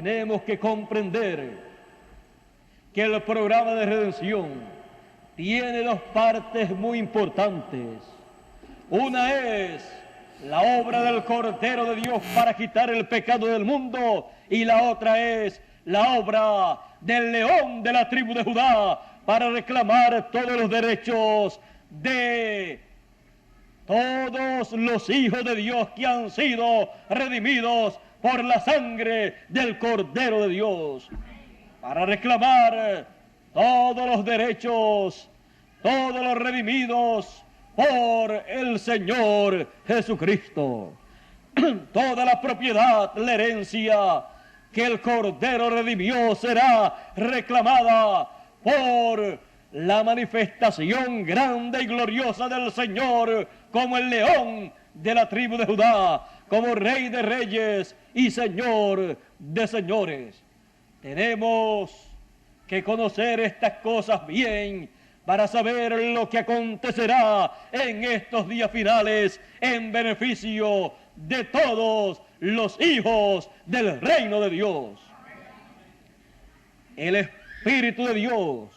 tenemos que comprender que el programa de redención tiene dos partes muy importantes. Una es la obra del Cordero de Dios para quitar el pecado del mundo, y la otra es la obra del León de la tribu de Judá para reclamar todos los derechos de todos los hijos de Dios que han sido redimidos por la sangre del Cordero de Dios, para reclamar todos los derechos, todos los redimidos por el Señor Jesucristo. Toda la propiedad, la herencia que el Cordero redimió será reclamada por la manifestación grande y gloriosa del Señor como el León de la tribu de Judá, como Rey de reyes y Señor de señores. Tenemos que conocer estas cosas bien para saber lo que acontecerá en estos días finales en beneficio de todos los hijos del reino de Dios. El Espíritu de Dios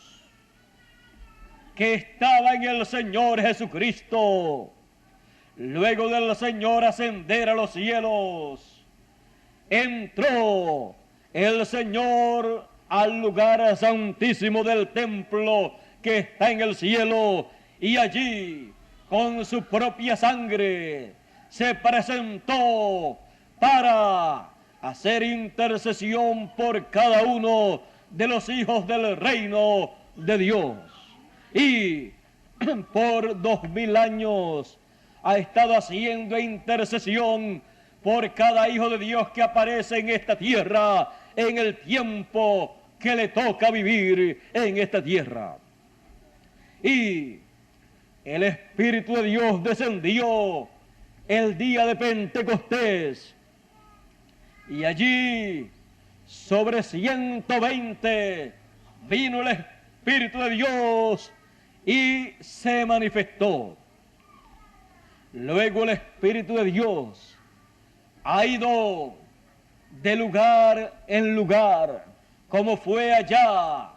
que estaba en el Señor Jesucristo, luego del Señor ascender a los cielos, entró el Señor al lugar santísimo del templo que está en el cielo, y allí con su propia sangre se presentó para hacer intercesión por cada uno de los hijos del reino de Dios. Y por 2000 años ha estado haciendo intercesión por cada hijo de Dios que aparece en esta tierra en el tiempo que le toca vivir en esta tierra. Y el Espíritu de Dios descendió el día de Pentecostés, y allí sobre 120 vino el Espíritu de Dios y se manifestó. Luego el Espíritu de Dios ha ido de lugar en lugar, como fue allá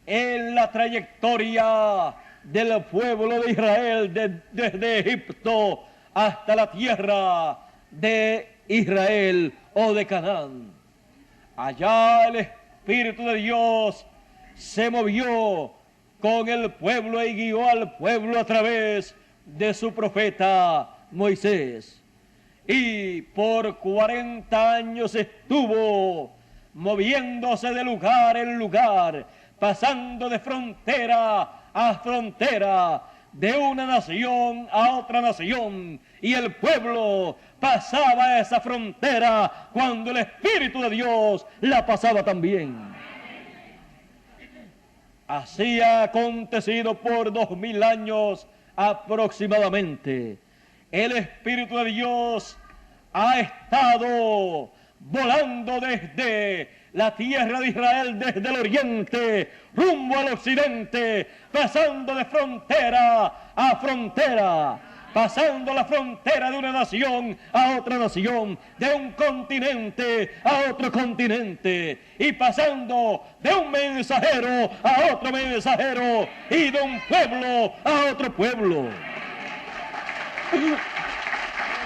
en la trayectoria del pueblo de Israel desde Egipto hasta la tierra de Israel o de Canaán. Allá el Espíritu de Dios se movió con el pueblo y guió al pueblo a través de su profeta Moisés. Y por 40 años estuvo moviéndose de lugar en lugar, pasando de frontera a frontera, de una nación a otra nación, y el pueblo pasaba esa frontera cuando el Espíritu de Dios la pasaba también. Así ha acontecido por 2000 años aproximadamente. El Espíritu de Dios ha estado volando desde la tierra de Israel, desde el oriente rumbo al occidente, pasando de frontera a frontera, pasando la frontera de una nación a otra nación, de un continente a otro continente, y pasando de un mensajero a otro mensajero, y de un pueblo a otro pueblo.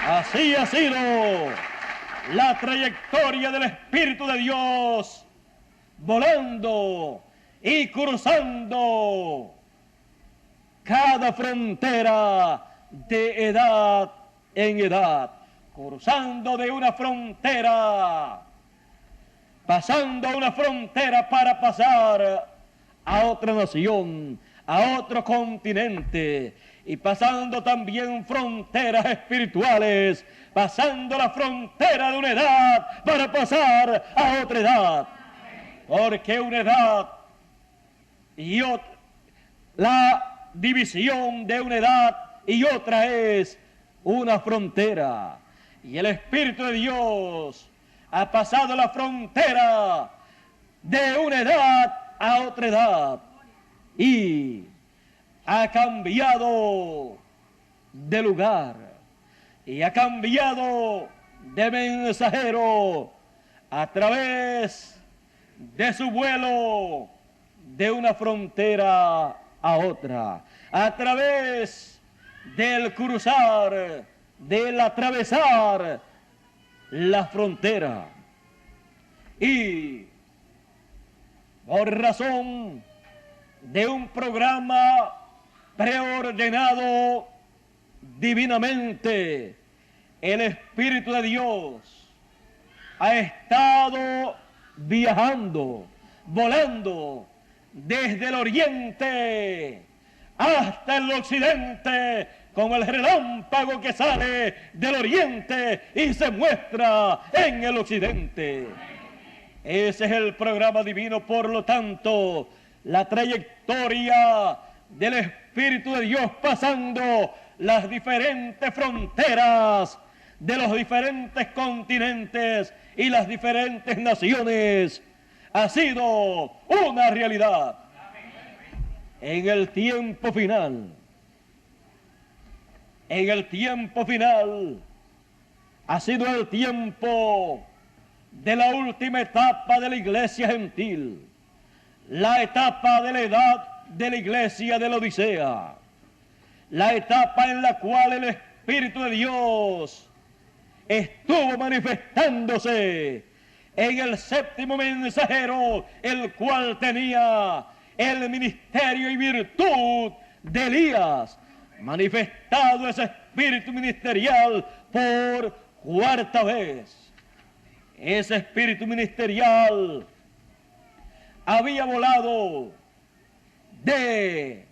Así ha sido la trayectoria del Espíritu de Dios, volando y cruzando cada frontera de edad en edad, cruzando de una frontera, pasando a una frontera para pasar a otra nación, a otro continente, y pasando también fronteras espirituales, pasando la frontera de una edad para pasar a otra edad, porque una edad y otra, la división de una edad y otra es una frontera, y el Espíritu de Dios ha pasado la frontera de una edad a otra edad y ha cambiado de lugar y ha cambiado de mensajero a través de su vuelo de una frontera a otra, a través del cruzar, del atravesar la frontera. Y por razón de un programa preordenado divinamente, el Espíritu de Dios ha estado viajando, volando desde el oriente hasta el occidente, como el relámpago que sale del oriente y se muestra en el occidente. Ese es el programa divino. Por lo tanto, la trayectoria del Espíritu de Dios pasando las diferentes fronteras de los diferentes continentes y las diferentes naciones ha sido una realidad. En el tiempo final, ha sido el tiempo de la última etapa de la iglesia gentil, la etapa de la edad de la iglesia de la Odisea, la etapa en la cual el Espíritu de Dios estuvo manifestándose en el séptimo mensajero, el cual tenía el ministerio y virtud de Elías, manifestado ese espíritu ministerial por cuarta vez. Ese espíritu ministerial había volado de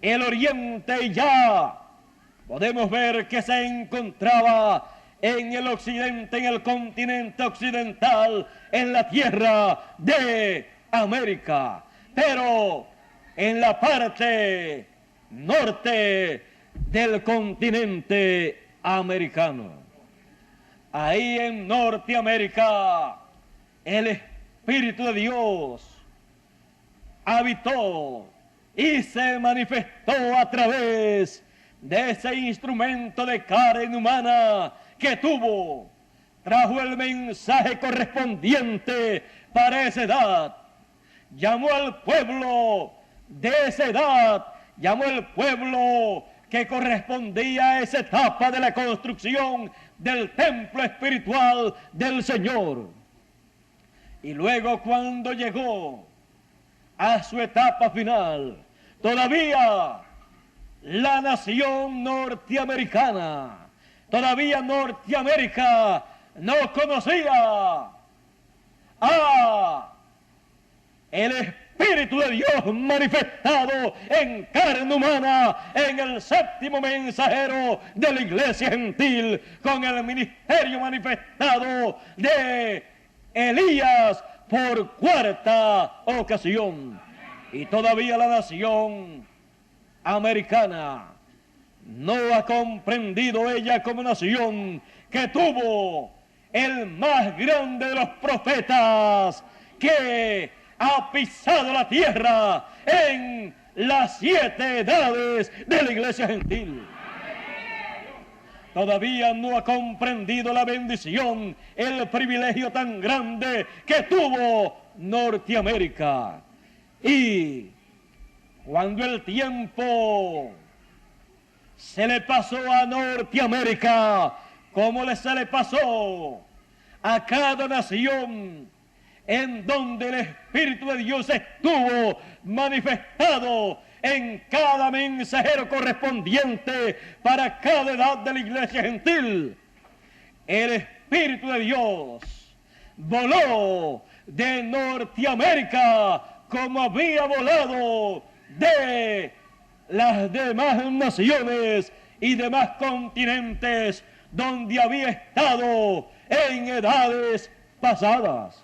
el oriente y ya podemos ver que se encontraba en el occidente, en el continente occidental, en la tierra de América. Pero en la parte norte del continente americano, ahí en Norteamérica, el Espíritu de Dios habitó y se manifestó a través de ese instrumento de carne humana que tuvo, trajo el mensaje correspondiente para esa edad, llamó al pueblo de esa edad, llamó al pueblo que correspondía a esa etapa de la construcción del templo espiritual del Señor. Y luego, cuando llegó a su etapa final, todavía la nación norteamericana, todavía Norteamérica no conocía a el Espíritu de Dios manifestado en carne humana en el séptimo mensajero de la iglesia gentil, con el ministerio manifestado de Elías por cuarta ocasión. Y todavía la nación americana no ha comprendido ella como nación que tuvo el más grande de los profetas que ha pisado la tierra en las 7 edades de la iglesia gentil. Todavía no ha comprendido la bendición, el privilegio tan grande que tuvo Norteamérica. Y cuando el tiempo se le pasó a Norteamérica, como se le pasó a cada nación en donde el Espíritu de Dios estuvo manifestado en cada mensajero correspondiente para cada edad de la iglesia gentil, el Espíritu de Dios voló de Norteamérica como había volado de las demás naciones y demás continentes donde había estado en edades pasadas,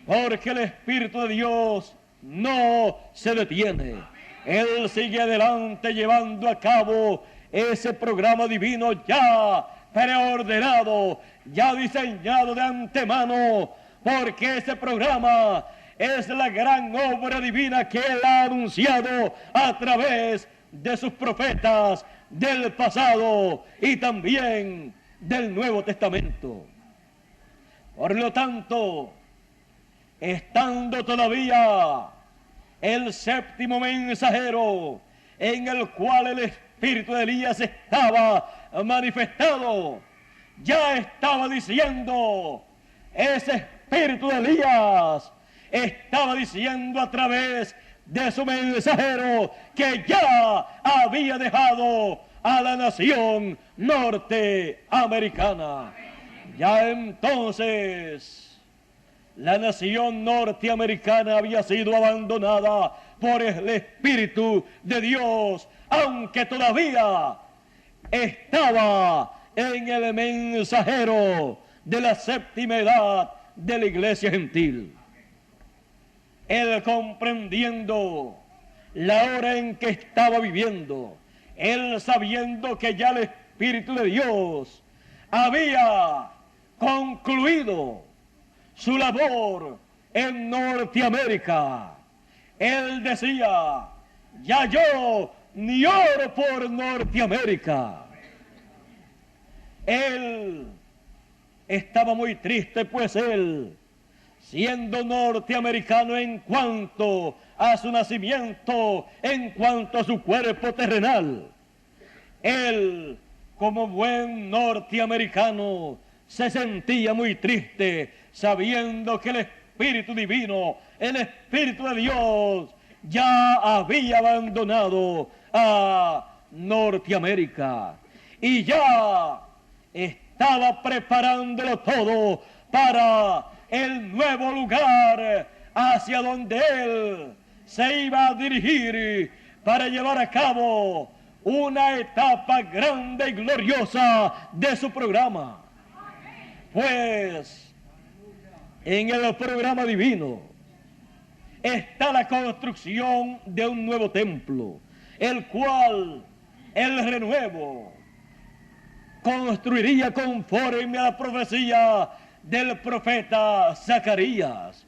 porque el Espíritu de Dios no se detiene. Él sigue adelante llevando a cabo ese programa divino ya preordenado, ya diseñado de antemano, porque ese programa es la gran obra divina que Él ha anunciado a través de sus profetas del pasado y también del Nuevo Testamento. Por lo tanto, estando todavía el séptimo mensajero, en el cual el espíritu de Elías estaba manifestado, ya estaba diciendo, ese espíritu de Elías estaba diciendo a través de su mensajero que ya había dejado a la nación norteamericana. Ya entonces la nación norteamericana había sido abandonada por el Espíritu de Dios, aunque todavía estaba en el mensajero de la séptima edad de la iglesia gentil. Él, comprendiendo la hora en que estaba viviendo, él sabiendo que ya el Espíritu de Dios había concluido su labor en Norteamérica, él decía, ya yo ni oro por Norteamérica. Él estaba muy triste, pues él, siendo norteamericano en cuanto a su nacimiento, en cuanto a su cuerpo terrenal, él, como buen norteamericano, se sentía muy triste, sabiendo que el Espíritu Divino, el Espíritu de Dios, ya había abandonado a Norteamérica y ya estaba preparándolo todo para el nuevo lugar hacia donde él se iba a dirigir para llevar a cabo una etapa grande y gloriosa de su programa. Pues en el programa divino está la construcción de un nuevo templo, el cual el renuevo construiría conforme a la profecía del profeta Zacarías.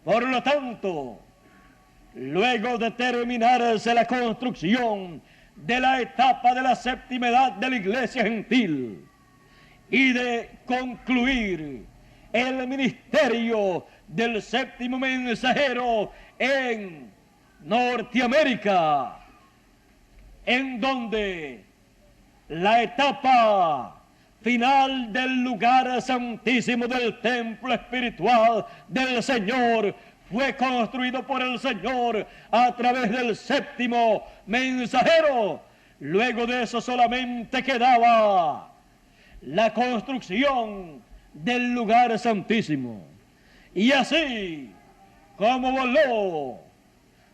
Por lo tanto, luego de terminarse la construcción de la etapa de la séptima edad de la iglesia gentil y de concluir el ministerio del séptimo mensajero en Norteamérica, en donde la etapa final del lugar santísimo del templo espiritual del Señor fue construido por el Señor a través del séptimo mensajero. Luego de eso solamente quedaba la construcción del lugar santísimo. Y así como voló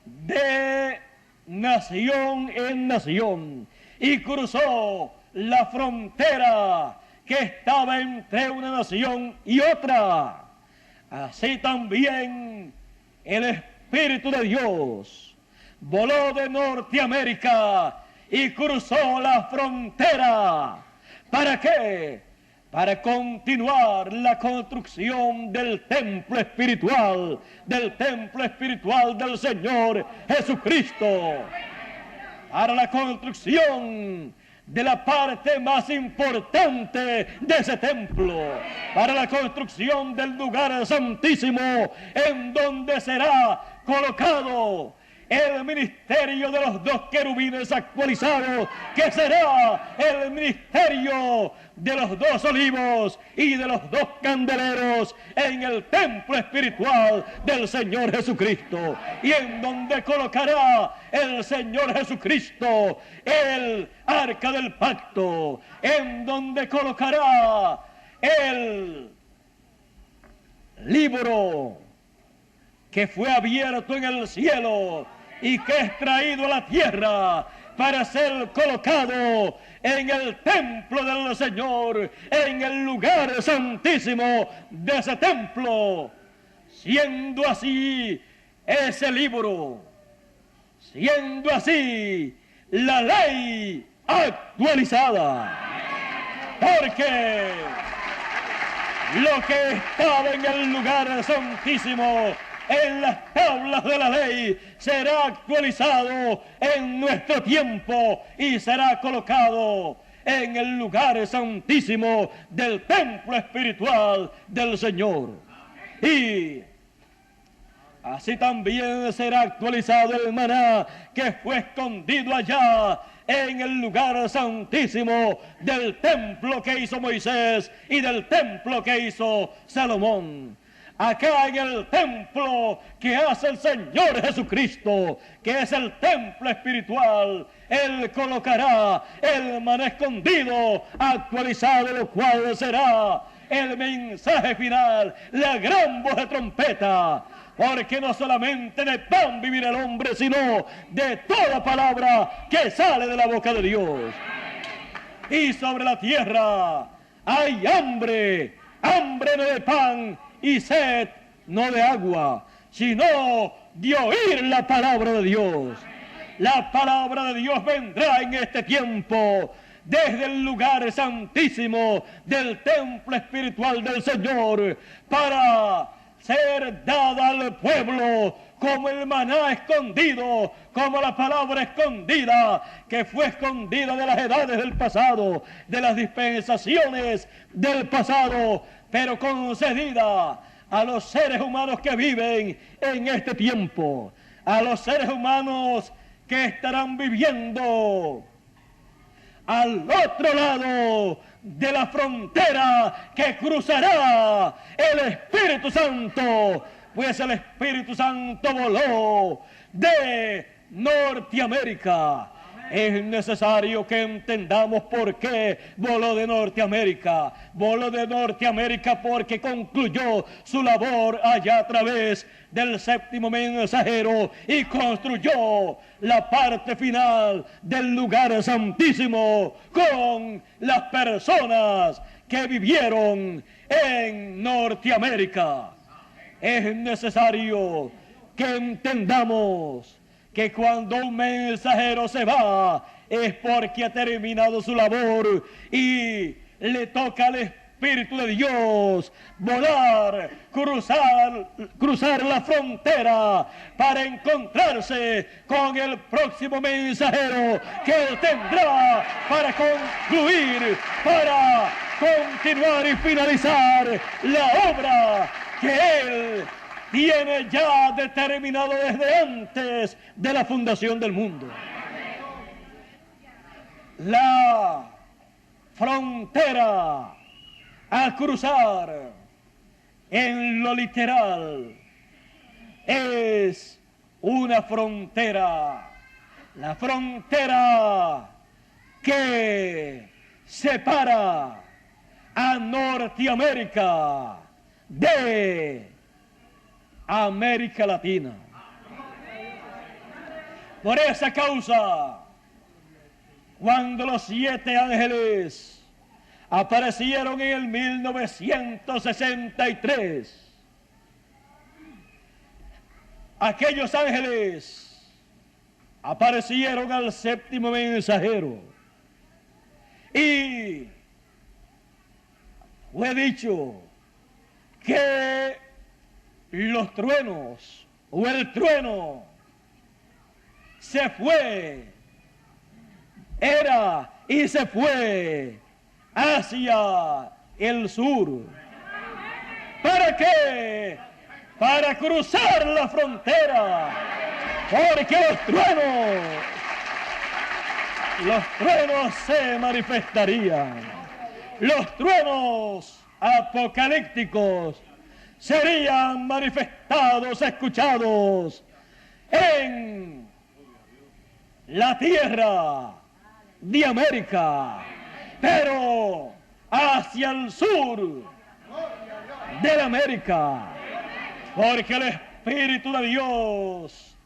de nación en nación y cruzó la frontera que estaba entre una nación y otra, así también el Espíritu de Dios voló de Norteamérica y cruzó la frontera. ¿Para qué? Para continuar la construcción del templo espiritual del Señor Jesucristo, para la construcción de la parte más importante de ese templo, para la construcción del lugar santísimo en donde será colocado el ministerio de los dos querubines actualizados, que será el ministerio de los dos olivos y de los dos candeleros en el templo espiritual del Señor Jesucristo, y en donde colocará el Señor Jesucristo el arca del pacto, en donde colocará el libro que fue abierto en el cielo y que es traído a la tierra para ser colocado en el templo del Señor, en el lugar santísimo de ese templo, siendo así ese libro, siendo así la ley actualizada, porque lo que estaba en el lugar santísimo, en las tablas de la ley, será actualizado en nuestro tiempo y será colocado en el lugar santísimo del templo espiritual del Señor. Y así también será actualizado el maná que fue escondido allá en el lugar santísimo del templo que hizo Moisés y del templo que hizo Salomón. Acá en el templo que hace el Señor Jesucristo, que es el templo espiritual, Él colocará el maná escondido, actualizado, lo cual será el mensaje final, la gran voz de trompeta. Porque no solamente de pan vivirá el hombre, sino de toda palabra que sale de la boca de Dios. Y sobre la tierra hay hambre, hambre no de pan y sed no de agua, sino de oír la palabra de Dios. La palabra de Dios vendrá en este tiempo desde el lugar santísimo del templo espiritual del Señor para ser dada al pueblo como el maná escondido, como la palabra escondida, que fue escondida de las edades del pasado, de las dispensaciones del pasado, pero concedida a los seres humanos que viven en este tiempo, a los seres humanos que estarán viviendo al otro lado de la frontera que cruzará el Espíritu Santo, pues el Espíritu Santo voló de Norteamérica. Es necesario que entendamos por qué voló de Norteamérica. Voló de Norteamérica porque concluyó su labor allá a través del séptimo mensajero y construyó la parte final del lugar santísimo con las personas que vivieron en Norteamérica. Es necesario que entendamos que cuando un mensajero se va es porque ha terminado su labor y le toca al Espíritu de Dios volar, cruzar la frontera para encontrarse con el próximo mensajero que él tendrá para concluir, para continuar y finalizar la obra que él tiene ya determinado desde antes de la fundación del mundo. La frontera a cruzar en lo literal es una frontera, la frontera que separa a Norteamérica de América Latina. Por esa causa, cuando los 7 ángeles aparecieron en el 1963, aquellos ángeles aparecieron al séptimo mensajero y fue dicho que los truenos o el trueno se fue, era y se fue hacia el sur. ¿Para qué? Para cruzar la frontera, porque los truenos se manifestarían, los truenos apocalípticos serían manifestados, escuchados en la tierra de América, pero hacia el sur de la América, porque el Espíritu de Dios,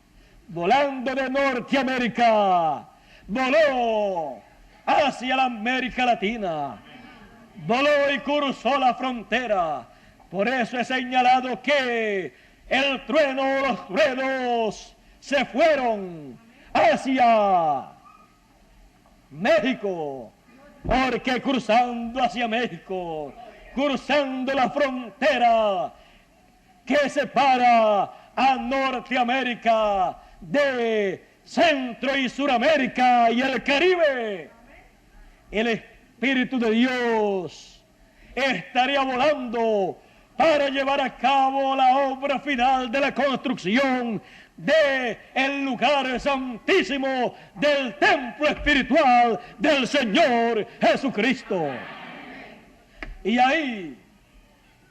volando de Norteamérica, voló hacia la América Latina, voló y cruzó la frontera. Por eso he señalado que el trueno o los truenos se fueron hacia México, porque cruzando hacia México, cruzando la frontera que separa a Norteamérica de Centro y Suramérica y el Caribe, el Espíritu de Dios estaría volando para llevar a cabo la obra final de la construcción del lugar santísimo del templo espiritual del Señor Jesucristo. Y ahí,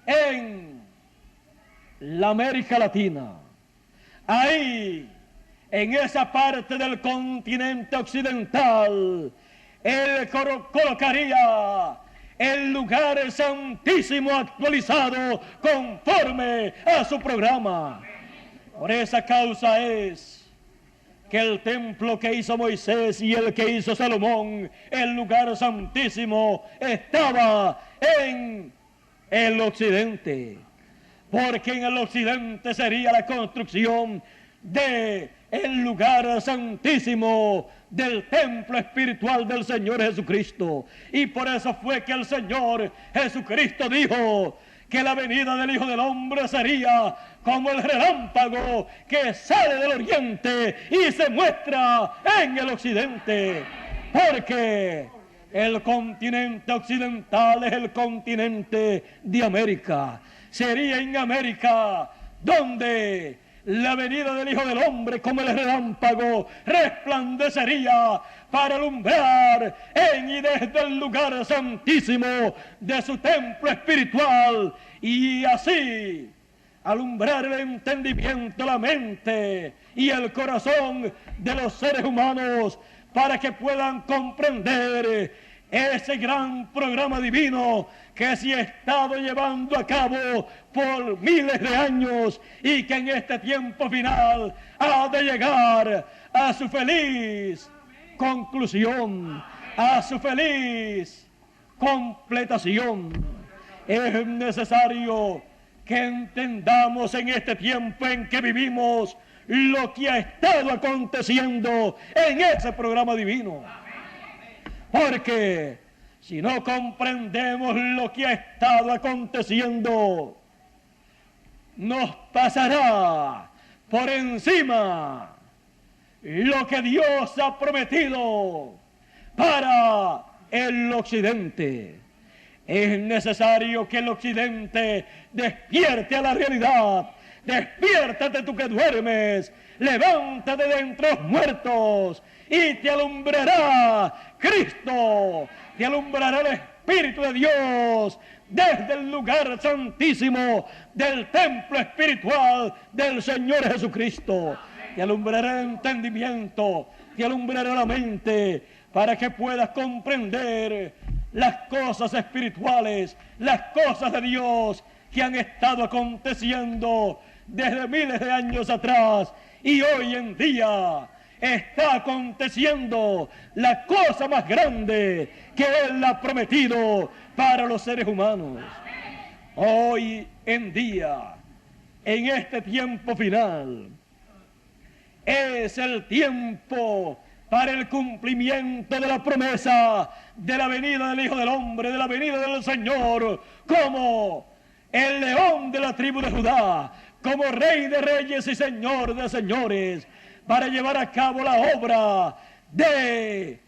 en la América Latina, ahí, en esa parte del continente occidental, Él colocaría el lugar santísimo actualizado conforme a su programa. Por esa causa es que el templo que hizo Moisés y el que hizo Salomón, el lugar santísimo, estaba en el occidente. Porque en el occidente sería la construcción del lugar santísimo del templo espiritual del Señor Jesucristo. Y por eso fue que el Señor Jesucristo dijo que la venida del Hijo del Hombre sería como el relámpago que sale del oriente y se muestra en el occidente. Porque el continente occidental es el continente de América. Sería en América donde la venida del Hijo del Hombre como el relámpago resplandecería para alumbrar en y desde el lugar santísimo de su templo espiritual, y así alumbrar el entendimiento, la mente y el corazón de los seres humanos para que puedan comprender ese gran programa divino que se ha estado llevando a cabo por miles de años y que en este tiempo final ha de llegar a su feliz conclusión, a su feliz completación. Es necesario que entendamos en este tiempo en que vivimos lo que ha estado aconteciendo en ese programa divino. Porque si no comprendemos lo que ha estado aconteciendo, nos pasará por encima lo que Dios ha prometido para el occidente. Es necesario que el occidente despierte a la realidad. Despiértate tú que duermes, levántate de entre los muertos y te alumbrará Cristo, te alumbrará el Espíritu de Dios desde el lugar santísimo del templo espiritual del Señor Jesucristo. Te alumbrará el entendimiento, te alumbrará la mente para que puedas comprender las cosas espirituales, las cosas de Dios que han estado aconteciendo desde miles de años atrás y hoy en día está aconteciendo la cosa más grande que Él ha prometido para los seres humanos. Hoy en día, en este tiempo final, es el tiempo para el cumplimiento de la promesa de la venida del Hijo del Hombre, de la venida del Señor, como el león de la tribu de Judá, como Rey de Reyes y Señor de Señores, para llevar a cabo la obra de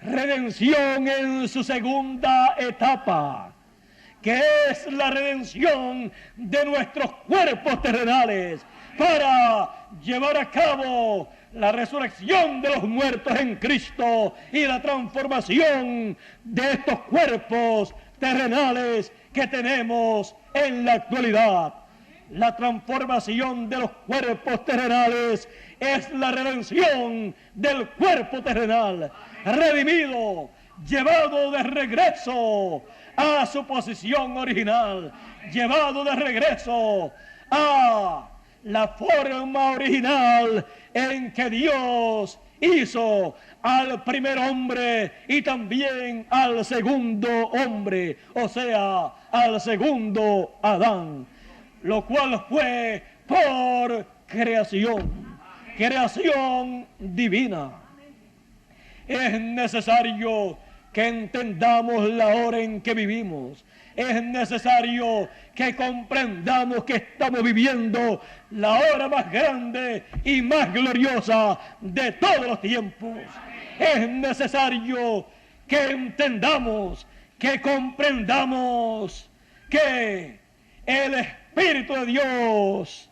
redención en su segunda etapa, que es la redención de nuestros cuerpos terrenales, para llevar a cabo la resurrección de los muertos en Cristo y la transformación de estos cuerpos terrenales que tenemos en la actualidad. La transformación de los cuerpos terrenales es la redención del cuerpo terrenal, redimido, llevado de regreso a su posición original, llevado de regreso a la forma original en que Dios hizo al primer hombre y también al segundo hombre, o sea, al segundo Adán, lo cual fue por creación divina. Es necesario que entendamos la hora en que vivimos. Es necesario que comprendamos que estamos viviendo la hora más grande y más gloriosa de todos los tiempos. Es necesario que entendamos, que comprendamos que el Espíritu de Dios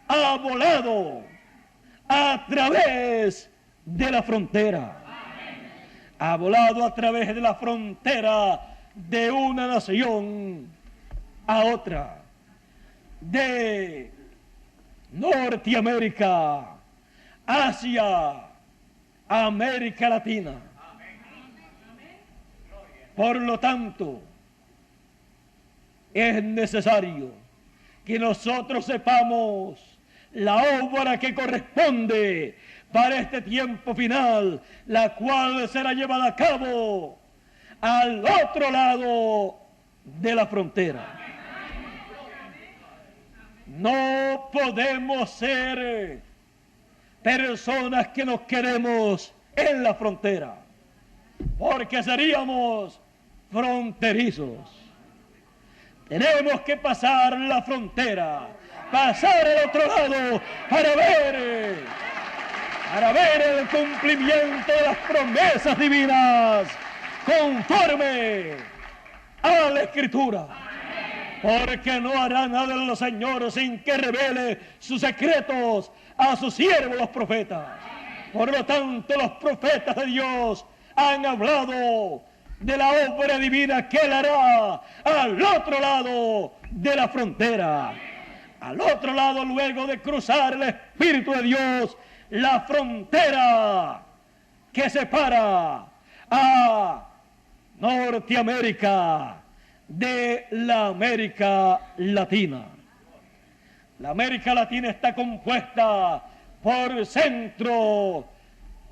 ha volado a través de la frontera. Ha volado a través de la frontera de una nación a otra, de Norteamérica, Asia, América Latina. Por lo tanto, es necesario que nosotros sepamos la obra que corresponde para este tiempo final, la cual será llevada a cabo al otro lado de la frontera. No podemos ser personas que nos quedemos en la frontera, porque seríamos fronterizos. Tenemos que pasar la frontera, pasar al otro lado para ver el cumplimiento de las promesas divinas conforme a la Escritura. Porque no hará nada el Señor sin que revele sus secretos a sus siervos los profetas. Por lo tanto, los profetas de Dios han hablado de la obra divina que Él hará al otro lado de la frontera. Al otro lado, luego de cruzar el Espíritu de Dios, la frontera que separa a Norteamérica de la América Latina. La América Latina está compuesta por Centro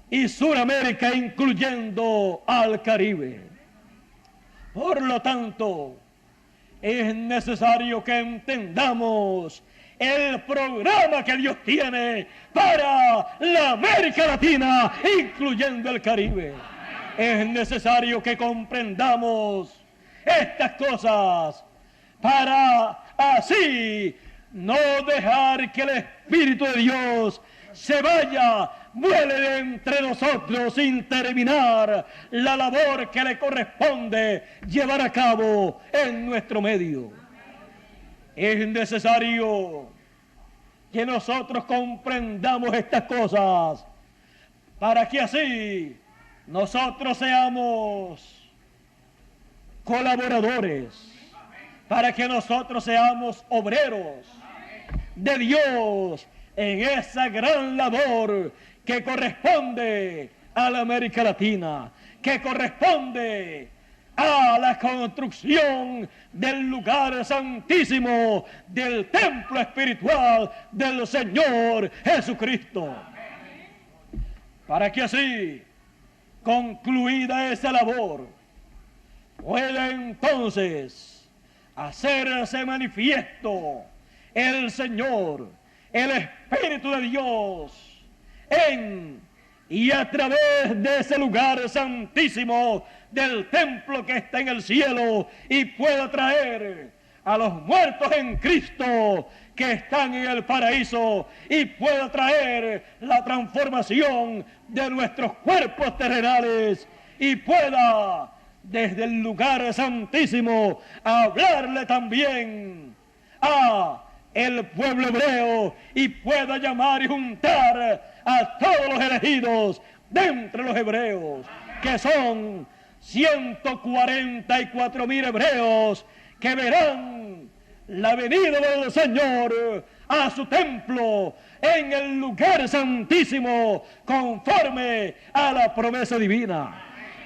y Suramérica, incluyendo al Caribe. Por lo tanto, es necesario que entendamos el programa que Dios tiene para la América Latina, incluyendo el Caribe. Es necesario que comprendamos estas cosas para así no dejar que el Espíritu de Dios se vaya, vuele de entre nosotros sin terminar la labor que le corresponde llevar a cabo en nuestro medio. Es necesario que nosotros comprendamos estas cosas para que así nosotros seamos colaboradores, para que nosotros seamos obreros de Dios en esa gran labor que corresponde a la América Latina, que corresponde a la construcción del lugar santísimo, del templo espiritual del Señor Jesucristo. Para que así, concluida esa labor, pueda entonces hacerse manifiesto el Señor, el Espíritu de Dios, en y a través de ese lugar santísimo del templo que está en el cielo, y pueda traer a los muertos en Cristo que están en el paraíso, y pueda traer la transformación de nuestros cuerpos terrenales, y pueda desde el lugar santísimo hablarle también a el pueblo hebreo, y pueda llamar y juntar a todos los elegidos de entre los hebreos, que son 144,000 hebreos, que verán la venida del Señor a su templo en el lugar santísimo, conforme a la promesa divina.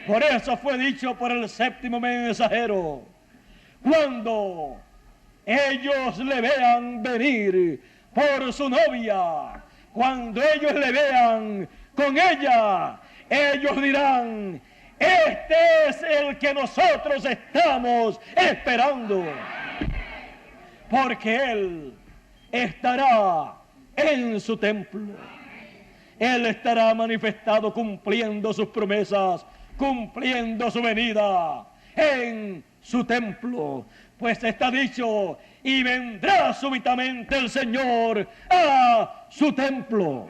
Por eso fue dicho por el séptimo mensajero: cuando ellos le vean venir por su novia, cuando ellos le vean con ella, ellos dirán: este es el que nosotros estamos esperando, porque Él estará en su templo. Él estará manifestado, cumpliendo sus promesas, cumpliendo su venida en su templo. Pues está dicho: y vendrá súbitamente el Señor a su templo.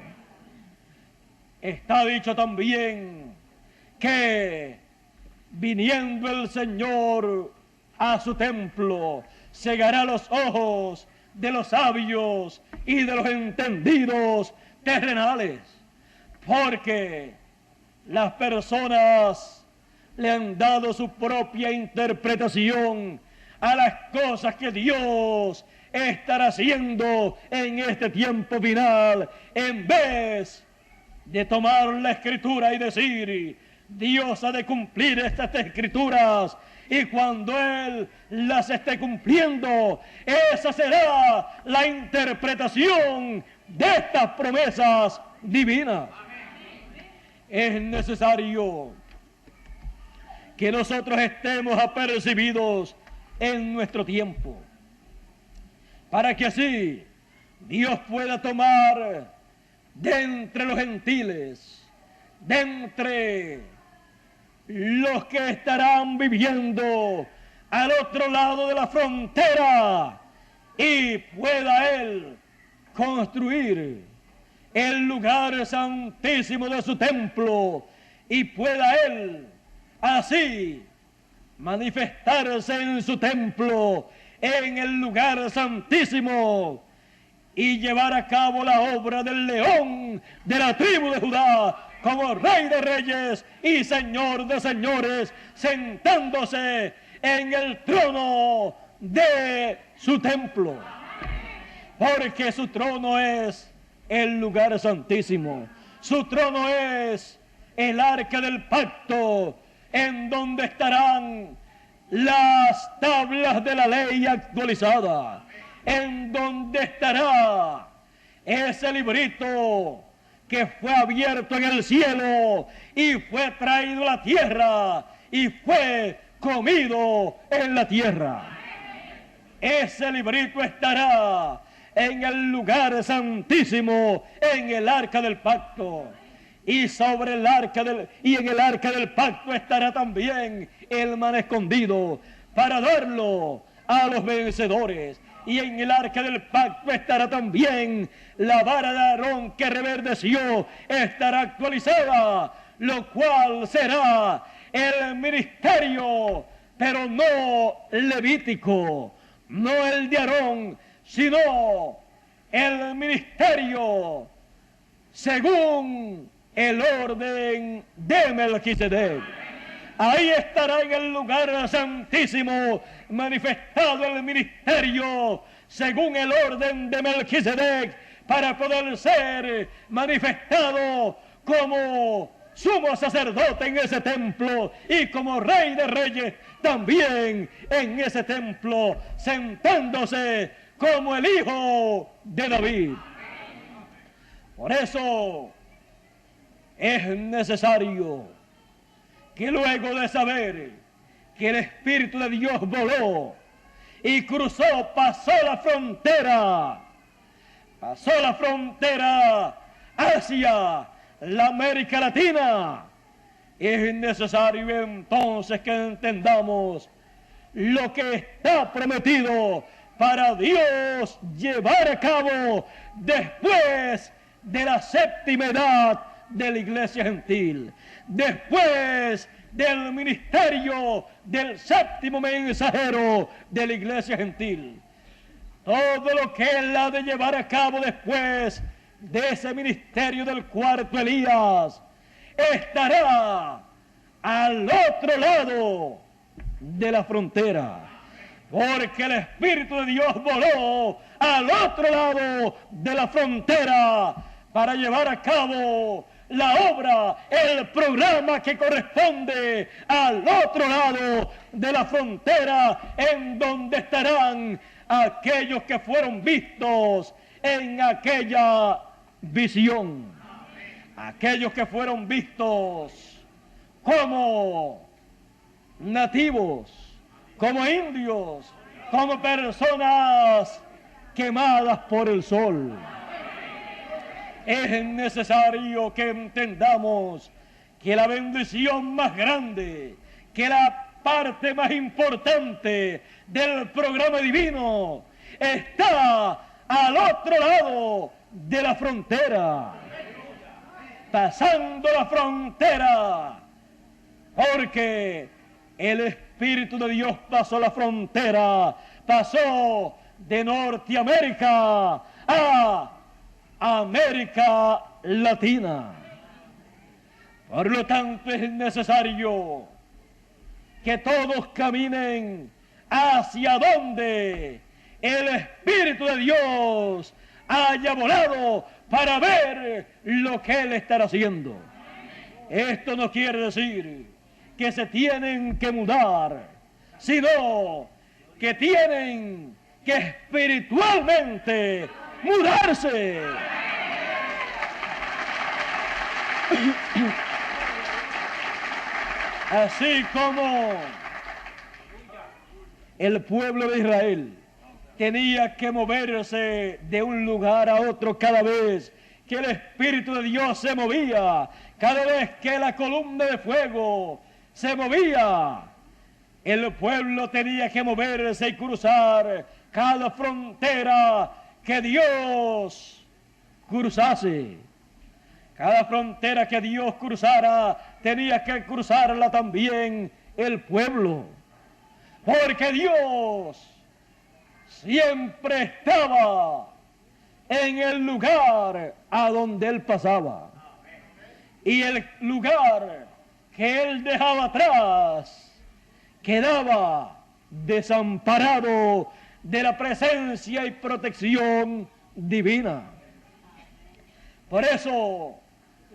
Está dicho también que viniendo el Señor a su templo, cegará los ojos de los sabios y de los entendidos terrenales, porque las personas le han dado su propia interpretación a las cosas que Dios estará haciendo en este tiempo final, en vez de tomar la Escritura y decir: Dios ha de cumplir estas Escrituras, y cuando Él las esté cumpliendo, esa será la interpretación de estas promesas divinas. Es necesario que nosotros estemos apercibidos en nuestro tiempo, para que así Dios pueda tomar de entre los gentiles, de entre los que estarán viviendo al otro lado de la frontera, y pueda Él construir el lugar santísimo de su templo, y pueda Él así manifestarse en su templo, en el lugar santísimo, y llevar a cabo la obra del león de la tribu de Judá, como Rey de Reyes y Señor de Señores, sentándose en el trono de su templo. Porque su trono es el lugar santísimo. Su trono es el arca del pacto, en donde estarán las tablas de la ley actualizada, en donde estará ese librito que fue abierto en el cielo y fue traído a la tierra y fue comido en la tierra. Ese librito estará en el lugar santísimo, en el arca del pacto. Y sobre el arca en el arca del pacto estará también el maná escondido para darlo a los vencedores. Y en el arca del pacto estará también la vara de Aarón que reverdeció, estará actualizada, lo cual será el ministerio, pero no levítico, no el de Aarón, sino el ministerio según el orden de Melquisedec. Ahí estará en el lugar santísimo manifestado el ministerio según el orden de Melquisedec, para poder ser manifestado como sumo sacerdote en ese templo y como Rey de Reyes también en ese templo, sentándose como el Hijo de David. Por eso es necesario que luego de saber que el Espíritu de Dios voló y cruzó, pasó la frontera hacia la América Latina, es necesario entonces que entendamos lo que está prometido para Dios llevar a cabo después de la séptima edad de la iglesia gentil, después del ministerio del séptimo mensajero de la iglesia gentil. Todo lo que él ha de llevar a cabo después de ese ministerio del cuarto Elías estará al otro lado de la frontera, porque el Espíritu de Dios voló al otro lado de la frontera para llevar a cabo la obra, el programa que corresponde al otro lado de la frontera, en donde estarán aquellos que fueron vistos en aquella visión, aquellos que fueron vistos como nativos, como indios, como personas quemadas por el sol. Es necesario que entendamos que la bendición más grande, que la parte más importante del programa divino está al otro lado de la frontera, pasando la frontera, porque el Espíritu de Dios pasó la frontera, pasó de Norteamérica a América Latina. Por lo tanto, es necesario que todos caminen hacia donde el Espíritu de Dios haya volado para ver lo que Él estará haciendo. Esto no quiere decir que se tienen que mudar, sino que tienen que espiritualmente mudarse. Así como el pueblo de Israel tenía que moverse de un lugar a otro cada vez que el Espíritu de Dios se movía, cada vez que la columna de fuego se movía, el pueblo tenía que moverse y cruzar cada frontera que Dios cruzase. Cada frontera que Dios cruzara, tenía que cruzarla también el pueblo. Porque Dios siempre estaba en el lugar a donde Él pasaba. Y el lugar que Él dejaba atrás quedaba desamparado de la presencia y protección divina. Por eso,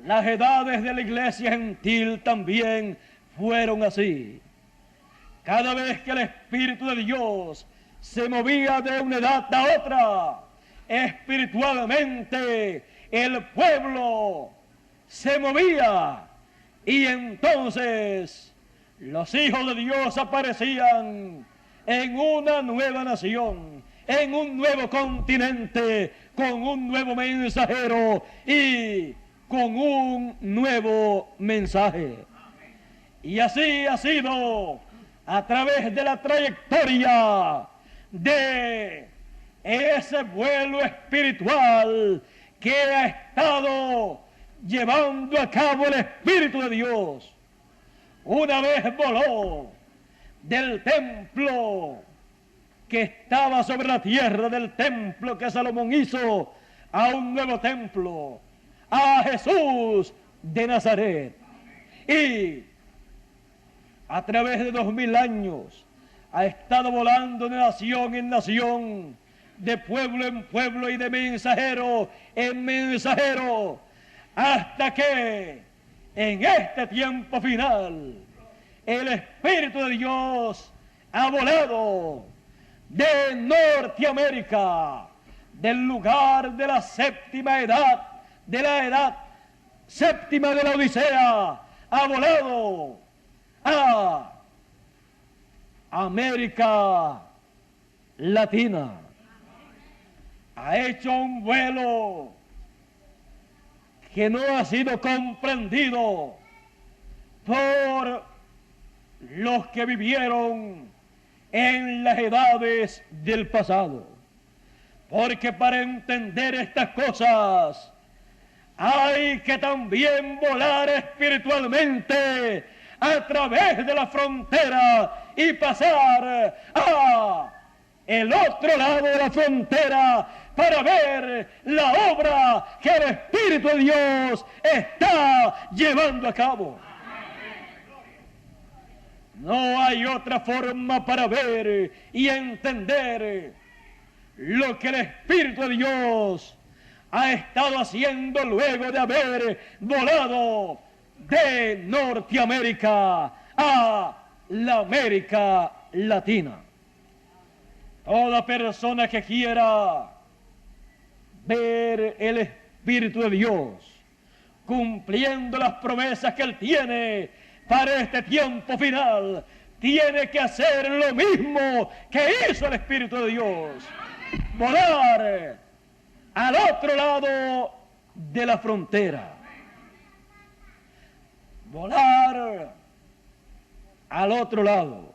las edades de la iglesia gentil también fueron así. Cada vez que el Espíritu de Dios se movía de una edad a otra, espiritualmente el pueblo se movía y entonces los hijos de Dios aparecían en una nueva nación, en un nuevo continente, con un nuevo mensajero y con un nuevo mensaje. Y así ha sido a través de la trayectoria de ese vuelo espiritual que ha estado llevando a cabo el Espíritu de Dios. Una vez voló del templo que estaba sobre la tierra, del templo que Salomón hizo, a un nuevo templo, a Jesús de Nazaret. Y a través de 2000 años ha estado volando de nación en nación, de pueblo en pueblo y de mensajero en mensajero, hasta que en este tiempo final el Espíritu de Dios ha volado de Norteamérica, del lugar de la séptima edad, de la edad séptima de la Odisea, ha volado a América Latina. Ha hecho un vuelo que no ha sido comprendido por los que vivieron en las edades del pasado. Porque para entender estas cosas hay que también volar espiritualmente a través de la frontera y pasar a el otro lado de la frontera para ver la obra que el Espíritu de Dios está llevando a cabo. No hay otra forma para ver y entender lo que el Espíritu de Dios ha estado haciendo luego de haber volado de Norteamérica a la América Latina. Toda persona que quiera ver el Espíritu de Dios cumpliendo las promesas que Él tiene para este tiempo final, tiene que hacer lo mismo que hizo el Espíritu de Dios: volar al otro lado de la frontera, volar al otro lado,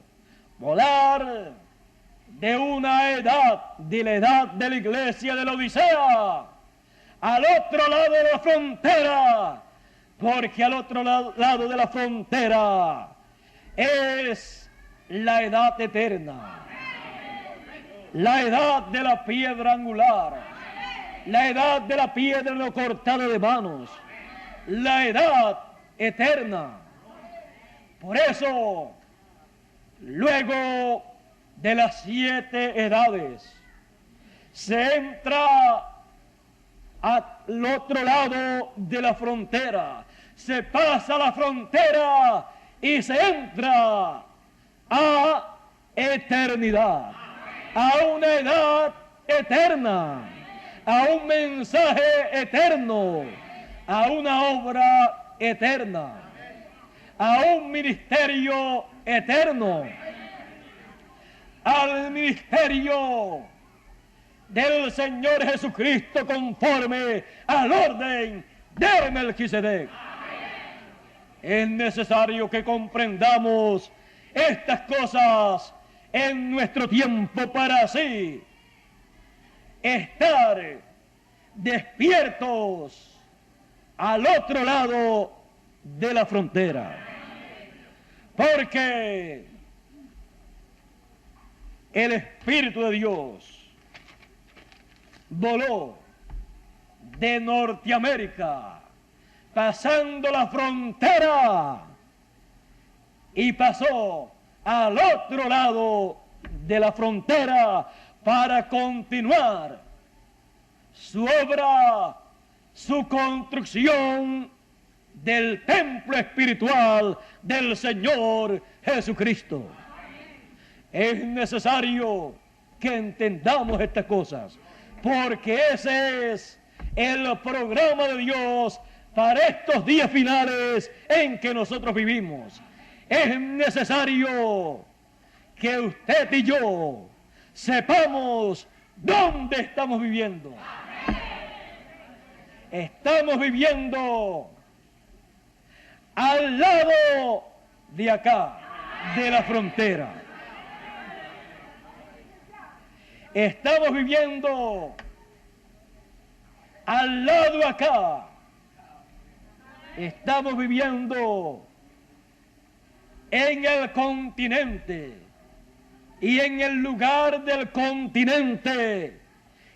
volar de una edad, de la edad de la iglesia de la Odisea, al otro lado de la frontera, porque al otro lado de la frontera es la edad eterna, la edad de la piedra angular, la edad de la piedra no cortada de manos, la edad eterna. Por eso, luego de las 7 edades, se entra al otro lado de la frontera, se pasa la frontera y se entra a eternidad, a una edad eterna, a un mensaje eterno, a una obra eterna, a un ministerio eterno, al ministerio del Señor Jesucristo conforme al orden de Melquisedec. Es necesario que comprendamos estas cosas en nuestro tiempo para así estar despiertos al otro lado de la frontera. Porque el Espíritu de Dios voló de Norteamérica, pasando la frontera, y pasó al otro lado de la frontera para continuar su obra, su construcción del templo espiritual del Señor Jesucristo. Es necesario que entendamos estas cosas, porque ese es el programa de Dios para estos días finales en que nosotros vivimos. Es necesario que usted y yo sepamos dónde estamos viviendo. Estamos viviendo al lado de acá, de la frontera. Estamos viviendo al lado acá. Estamos viviendo en el continente y en el lugar del continente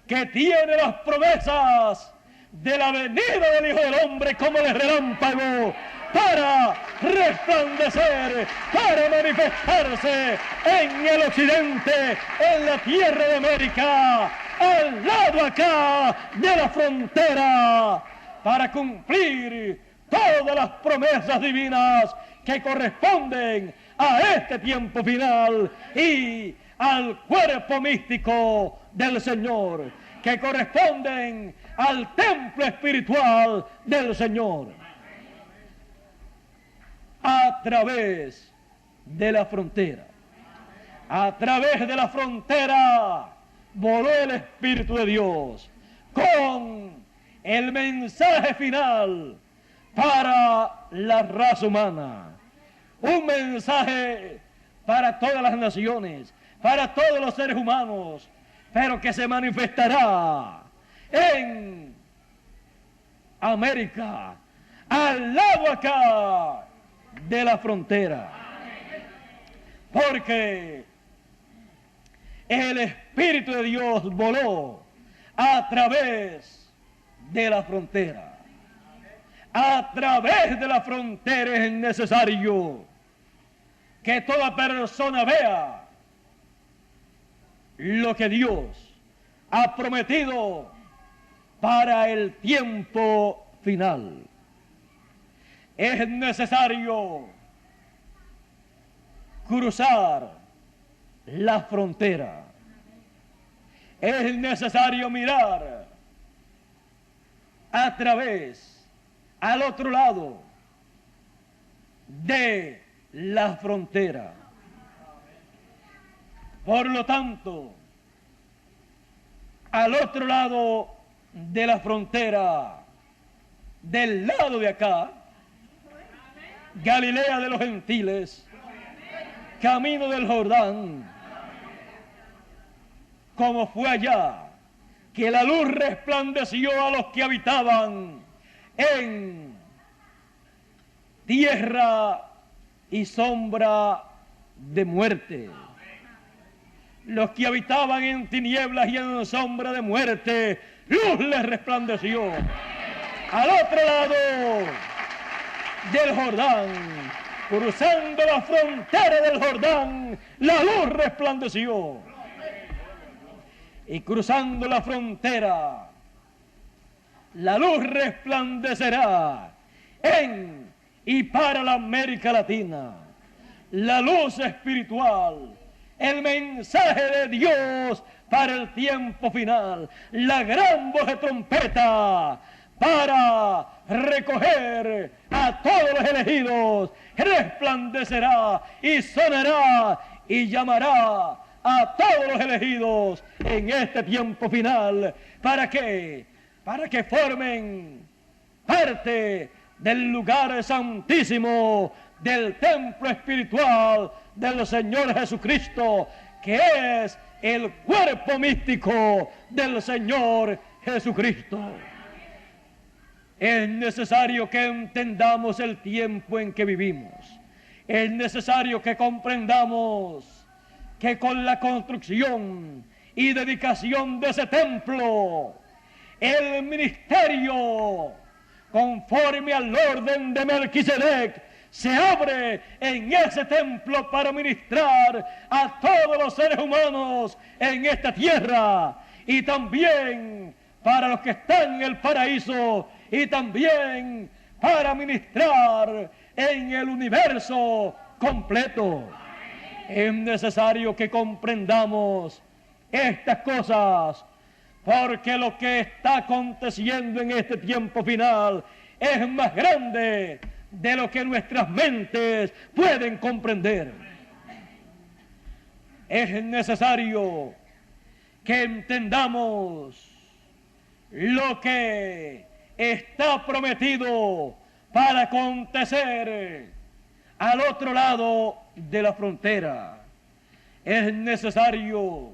que tiene las promesas de la venida del Hijo del Hombre como de relámpago para resplandecer, para manifestarse en el occidente, en la tierra de América, al lado acá de la frontera, para cumplir todas las promesas divinas que corresponden a este tiempo final y al cuerpo místico del Señor, que corresponden al templo espiritual del Señor. A través de la frontera, a través de la frontera voló el Espíritu de Dios con el mensaje final para la raza humana, un mensaje para todas las naciones, para todos los seres humanos, pero que se manifestará en América, al lado acá de la frontera, porque el Espíritu de Dios voló a través de la frontera. A través de la frontera es necesario que toda persona vea lo que Dios ha prometido para el tiempo final. Es necesario cruzar la frontera. Es necesario mirar a través, al otro lado de la frontera. Por lo tanto, al otro lado de la frontera, del lado de acá, Galilea de los gentiles, camino del Jordán, como fue allá, que la luz resplandeció a los que habitaban en tierra y sombra de muerte. Los que habitaban en tinieblas y en sombra de muerte, luz les resplandeció. Al otro lado del Jordán, cruzando la frontera del Jordán, la luz resplandeció. Y cruzando la frontera, la luz resplandecerá en y para la América Latina. La luz espiritual, el mensaje de Dios para el tiempo final, la gran voz de trompeta para recoger a todos los elegidos, resplandecerá y sonará y llamará a todos los elegidos en este tiempo final. ¿Para qué? Para que formen parte del lugar santísimo, del templo espiritual del Señor Jesucristo, que es el cuerpo místico del Señor Jesucristo. Es necesario que entendamos el tiempo en que vivimos. Es necesario que comprendamos que con la construcción y dedicación de ese templo, el ministerio, conforme al orden de Melquisedec, se abre en ese templo para ministrar a todos los seres humanos en esta tierra, y también para los que están en el paraíso, y también para ministrar en el universo completo. Es necesario que comprendamos estas cosas, porque lo que está aconteciendo en este tiempo final es más grande de lo que nuestras mentes pueden comprender. Es necesario que entendamos lo que está prometido para acontecer al otro lado de la frontera. Es necesario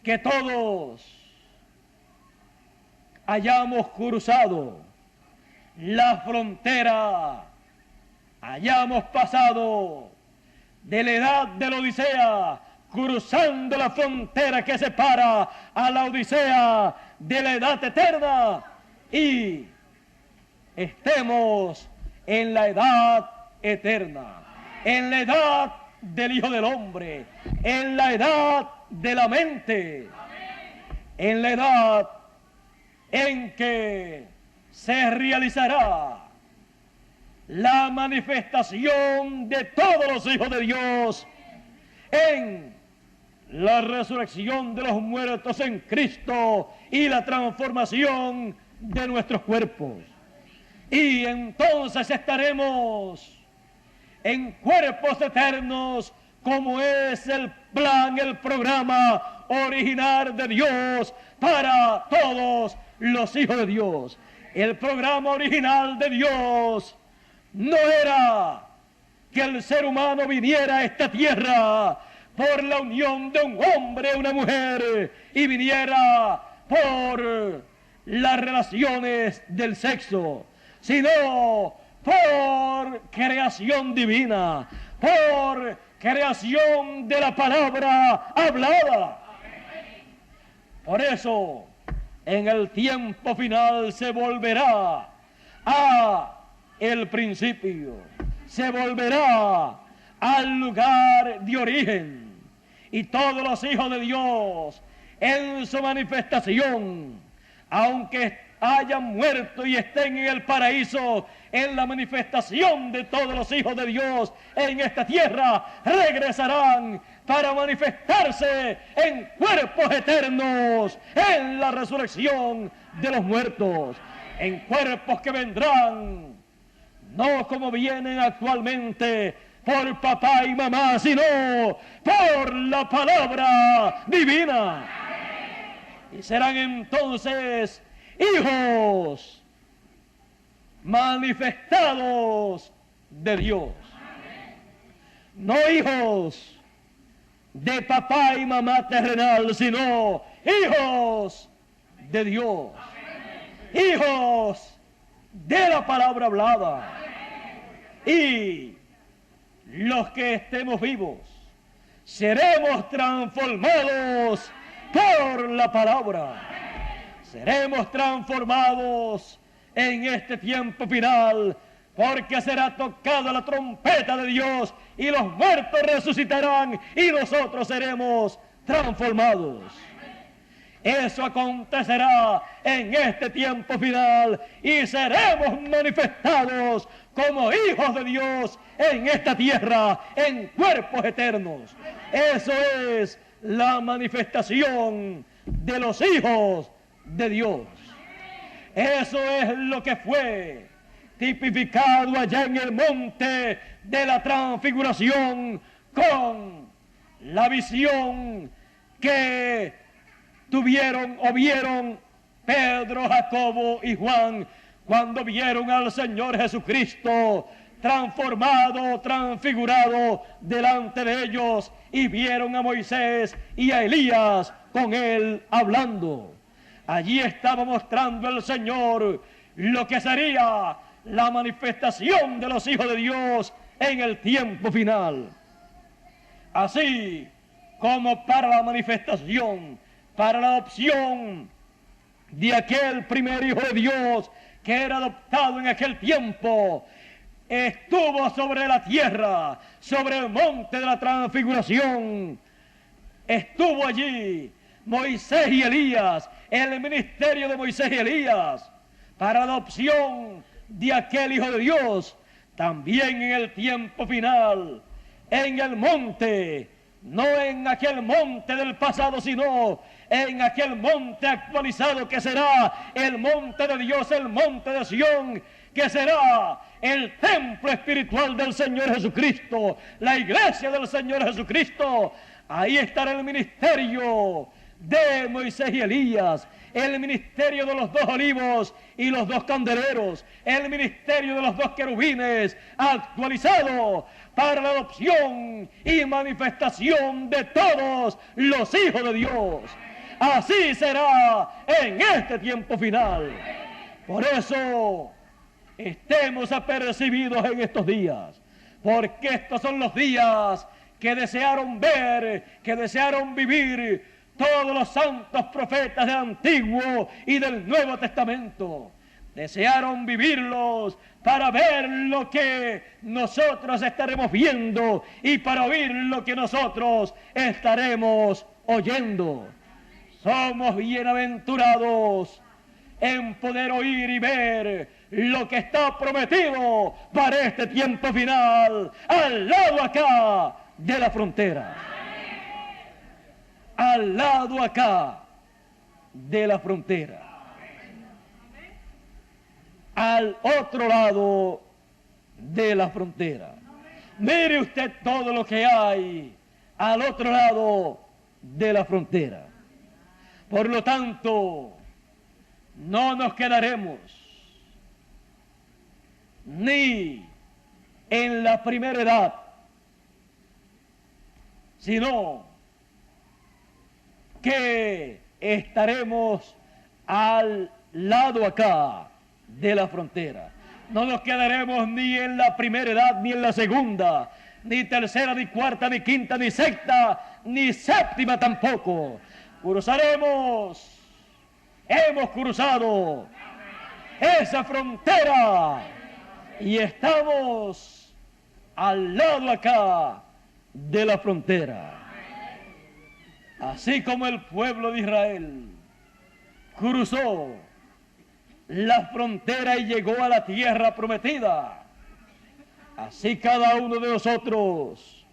que todos hayamos cruzado la frontera, hayamos pasado de la edad de la Odisea, cruzando la frontera que separa a la Odisea de la edad eterna, y estemos en la edad eterna, en la edad del Hijo del Hombre, en la edad de la mente, en la edad en que se realizará la manifestación de todos los hijos de Dios en la resurrección de los muertos en Cristo y la transformación de nuestros cuerpos. Y entonces estaremos en cuerpos eternos, como es el plan, el programa original de Dios para todos los hijos de Dios. El programa original de Dios no era que el ser humano viniera a esta tierra por la unión de un hombre y una mujer, y viniera por las relaciones del sexo, sino por creación divina, por creación de la palabra hablada. Por eso, en el tiempo final se volverá a el principio, se volverá al lugar de origen, y todos los hijos de Dios en su manifestación, aunque hayan muerto y estén en el paraíso, en la manifestación de todos los hijos de Dios en esta tierra, regresarán para manifestarse en cuerpos eternos, en la resurrección de los muertos, en cuerpos que vendrán, no como vienen actualmente, por papá y mamá, sino por la palabra divina. Y serán entonces hijos manifestados de Dios. No hijos de papá y mamá terrenal, sino hijos de Dios. Hijos de la palabra hablada. Y los que estemos vivos, seremos transformados por la palabra. Seremos transformados en este tiempo final, porque será tocada la trompeta de Dios y los muertos resucitarán y nosotros seremos transformados. Eso acontecerá en este tiempo final y seremos manifestados como hijos de Dios en esta tierra, en cuerpos eternos. Eso es la manifestación de los hijos de Dios. Eso es lo que fue tipificado allá en el monte de la transfiguración con la visión que tuvieron o vieron Pedro, Jacobo y Juan cuando vieron al Señor Jesucristo transformado, transfigurado delante de ellos, y vieron a Moisés y a Elías con él hablando. Allí estaba mostrando el Señor lo que sería la manifestación de los hijos de Dios en el tiempo final. Así como para la manifestación, para la adopción de aquel primer hijo de Dios que era adoptado en aquel tiempo, estuvo sobre la tierra, sobre el monte de la transfiguración. Estuvo allí Moisés y Elías, el ministerio de Moisés y Elías, para la adopción de aquel hijo de Dios. También en el tiempo final, en el monte, no en aquel monte del pasado, sino en aquel monte actualizado que será el monte de Dios, el monte de Sión, que será el templo espiritual del Señor Jesucristo, la iglesia del Señor Jesucristo. Ahí estará el ministerio de Moisés y Elías, el ministerio de los dos olivos y los dos candeleros, el ministerio de los dos querubines, actualizado para la adopción y manifestación de todos los hijos de Dios. Así será en este tiempo final. Por eso estemos apercibidos en estos días, porque estos son los días que desearon ver, que desearon vivir todos los santos profetas del Antiguo y del Nuevo Testamento. Desearon vivirlos para ver lo que nosotros estaremos viendo y para oír lo que nosotros estaremos oyendo. Somos bienaventurados en poder oír y ver lo que está prometido para este tiempo final, al lado acá de la frontera. Al lado acá de la frontera. Al otro lado de la frontera. Mire usted todo lo que hay al otro lado de la frontera. Por lo tanto, no nos quedaremos ni en la primera edad, sino que estaremos al lado acá de la frontera. No nos quedaremos ni en la primera edad, ni en la segunda, ni tercera, ni cuarta, ni quinta, ni sexta, ni séptima tampoco. Cruzaremos, hemos cruzado esa frontera y estamos al lado acá de la frontera. Así como el pueblo de Israel cruzó la frontera y llegó a la tierra prometida, así cada uno de nosotros,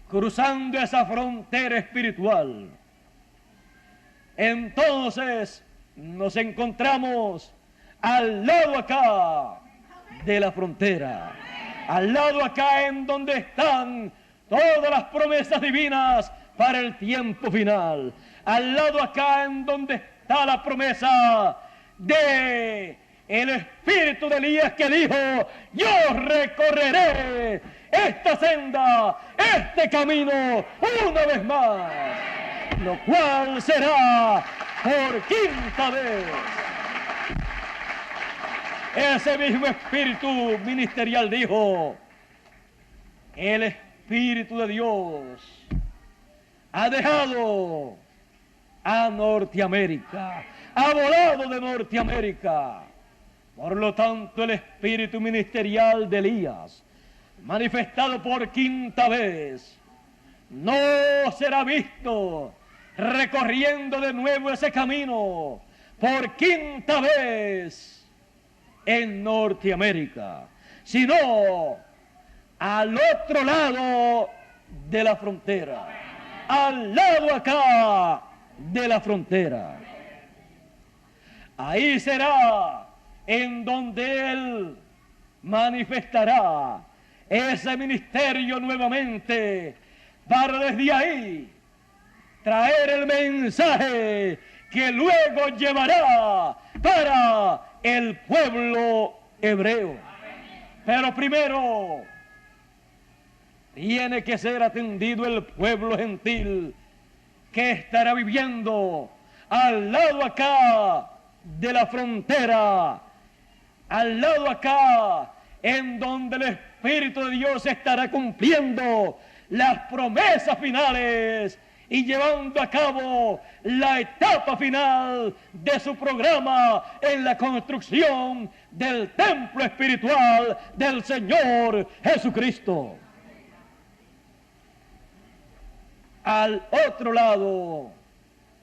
cruzando esa frontera espiritual, entonces nos encontramos al lado acá de la frontera, al lado acá en donde están todas las promesas divinas para el tiempo final, al lado acá en donde está la promesa de el espíritu de Elías que dijo: yo recorreré esta senda, este camino una vez más, lo cual será por quinta vez. Ese mismo espíritu ministerial dijo: el Espíritu de Dios ha dejado a Norteamérica, ha volado de Norteamérica. Por lo tanto, el espíritu ministerial de Elías, manifestado por quinta vez, no será visto recorriendo de nuevo ese camino por quinta vez en Norteamérica, sino al otro lado de la frontera, al lado acá de la frontera. Ahí será en donde Él manifestará ese ministerio nuevamente, para desde ahí traer el mensaje que luego llevará para el pueblo hebreo. Pero primero tiene que ser atendido el pueblo gentil que estará viviendo al lado acá de la frontera, al lado acá en donde el Espíritu de Dios estará cumpliendo las promesas finales y llevando a cabo la etapa final de su programa en la construcción del templo espiritual del Señor Jesucristo. Al otro lado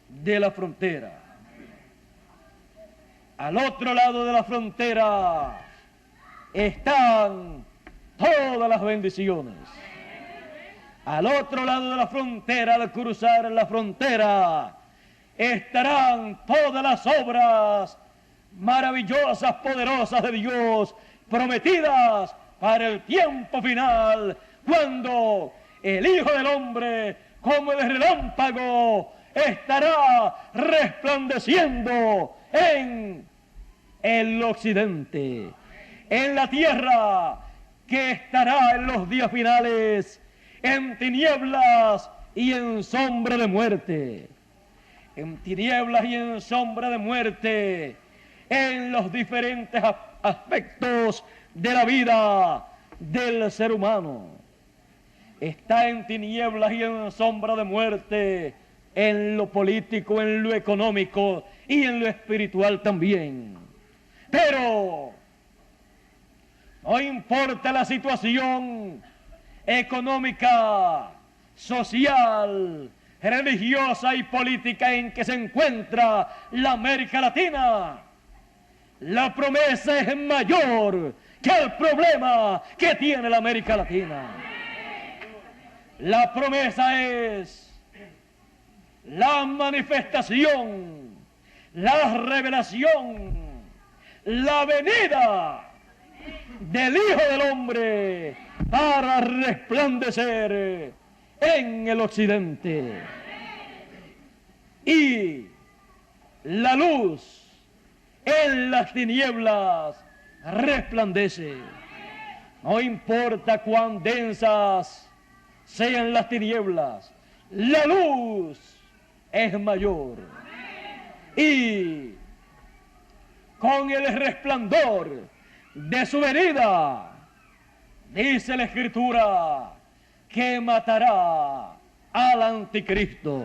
de la frontera, al otro lado de la frontera están todas las bendiciones. Al otro lado de la frontera, al cruzar la frontera, estarán todas las obras maravillosas, poderosas de Dios, prometidas para el tiempo final, cuando el Hijo del Hombre, como el relámpago, estará resplandeciendo en el occidente, en la tierra que estará en los días finales en tinieblas y en sombra de muerte, en tinieblas y en sombra de muerte, en los diferentes aspectos de la vida del ser humano. Está en tinieblas y en sombra de muerte en lo político, en lo económico y en lo espiritual también. Pero no importa la situación económica, social, religiosa y política en que se encuentra la América Latina, la promesa es mayor que el problema que tiene la América Latina. La promesa es la manifestación, la revelación, la venida del Hijo del Hombre para resplandecer en el occidente. Y la luz en las tinieblas resplandece. No importa cuán densas sean las tinieblas, la luz es mayor. Y con el resplandor de su venida, dice la Escritura, que matará al anticristo.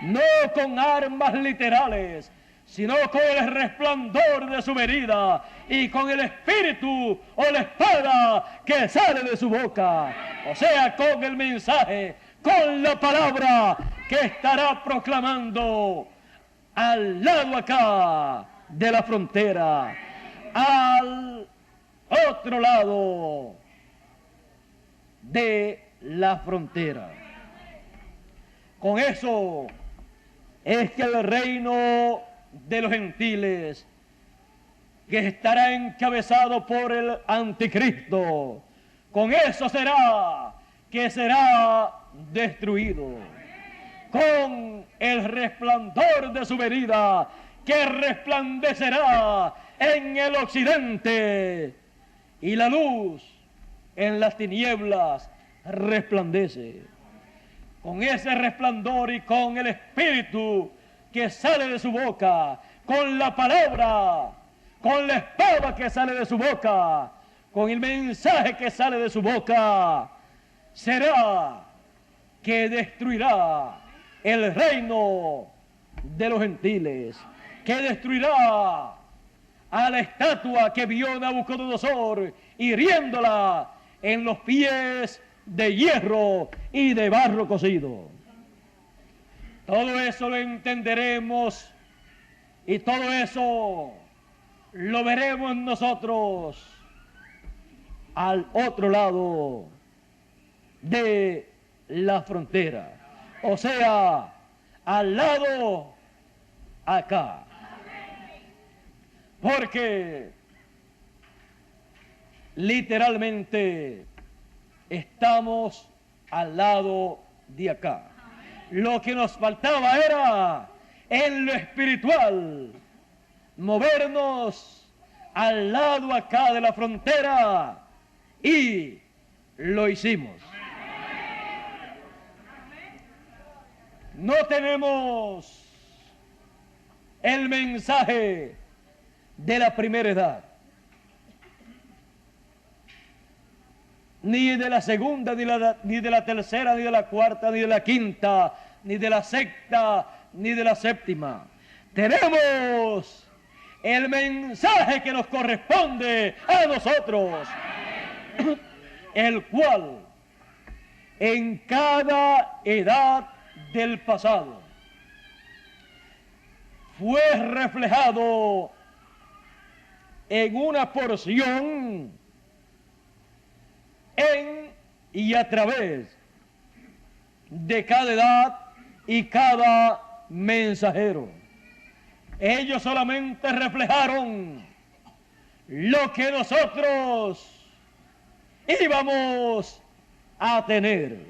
No con armas literales, sino con el resplandor de su venida y con el espíritu o la espada que sale de su boca. O sea, con el mensaje, con la palabra que estará proclamando al lado acá de la frontera, al otro lado de la frontera. Con eso es que el reino de los gentiles, que estará encabezado por el anticristo, con eso será que será destruido, con el resplandor de su venida, que resplandecerá en el occidente, y la luz en las tinieblas resplandece. Con ese resplandor y con el espíritu que sale de su boca, con la palabra, con la espada que sale de su boca, con el mensaje que sale de su boca, será que destruirá el reino de los gentiles, que destruirá a la estatua que vio Nabucodonosor, hiriéndola en los pies de hierro y de barro cocido. Todo eso lo entenderemos y todo eso lo veremos nosotros al otro lado de la frontera, o sea, al lado acá. Porque literalmente estamos al lado de acá. Lo que nos faltaba era en lo espiritual movernos al lado acá de la frontera, y lo hicimos. No tenemos el mensaje de la primera edad, ni de la segunda, ni de la tercera, ni de la cuarta, ni de la quinta, ni de la sexta, ni de la séptima. Tenemos el mensaje que nos corresponde a nosotros, el cual en cada edad del pasado fue reflejado en una porción en y a través de cada edad y cada mensajero. Ellos solamente reflejaron lo que nosotros íbamos a tener.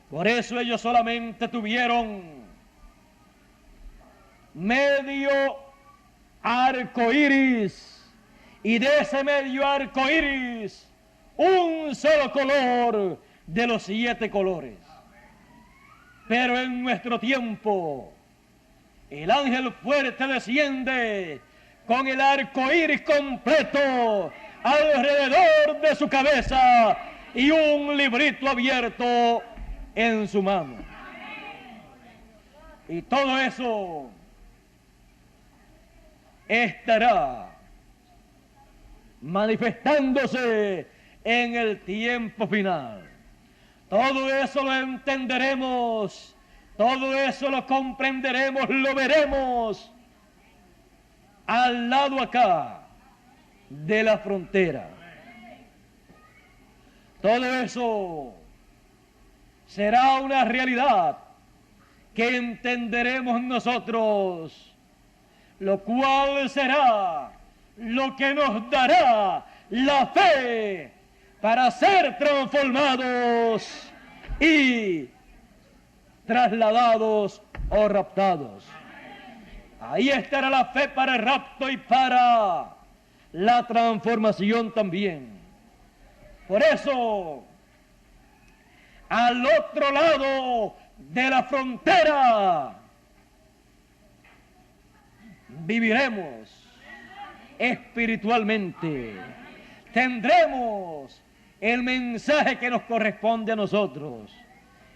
Por eso ellos solamente tuvieron medio arco iris, y de ese medio arco iris un solo color de los 7 colores. Pero en nuestro tiempo el ángel fuerte desciende con el arco iris completo alrededor de su cabeza y un librito abierto en su mano. Y todo eso estará manifestándose en el tiempo final. Todo eso lo entenderemos, todo eso lo comprenderemos, lo veremos al lado acá de la frontera. Todo eso será una realidad que entenderemos nosotros, lo cual será lo que nos dará la fe para ser transformados y trasladados o raptados. Ahí estará la fe para el rapto y para la transformación también. Por eso, al otro lado de la frontera, viviremos espiritualmente. Tendremos el mensaje que nos corresponde a nosotros.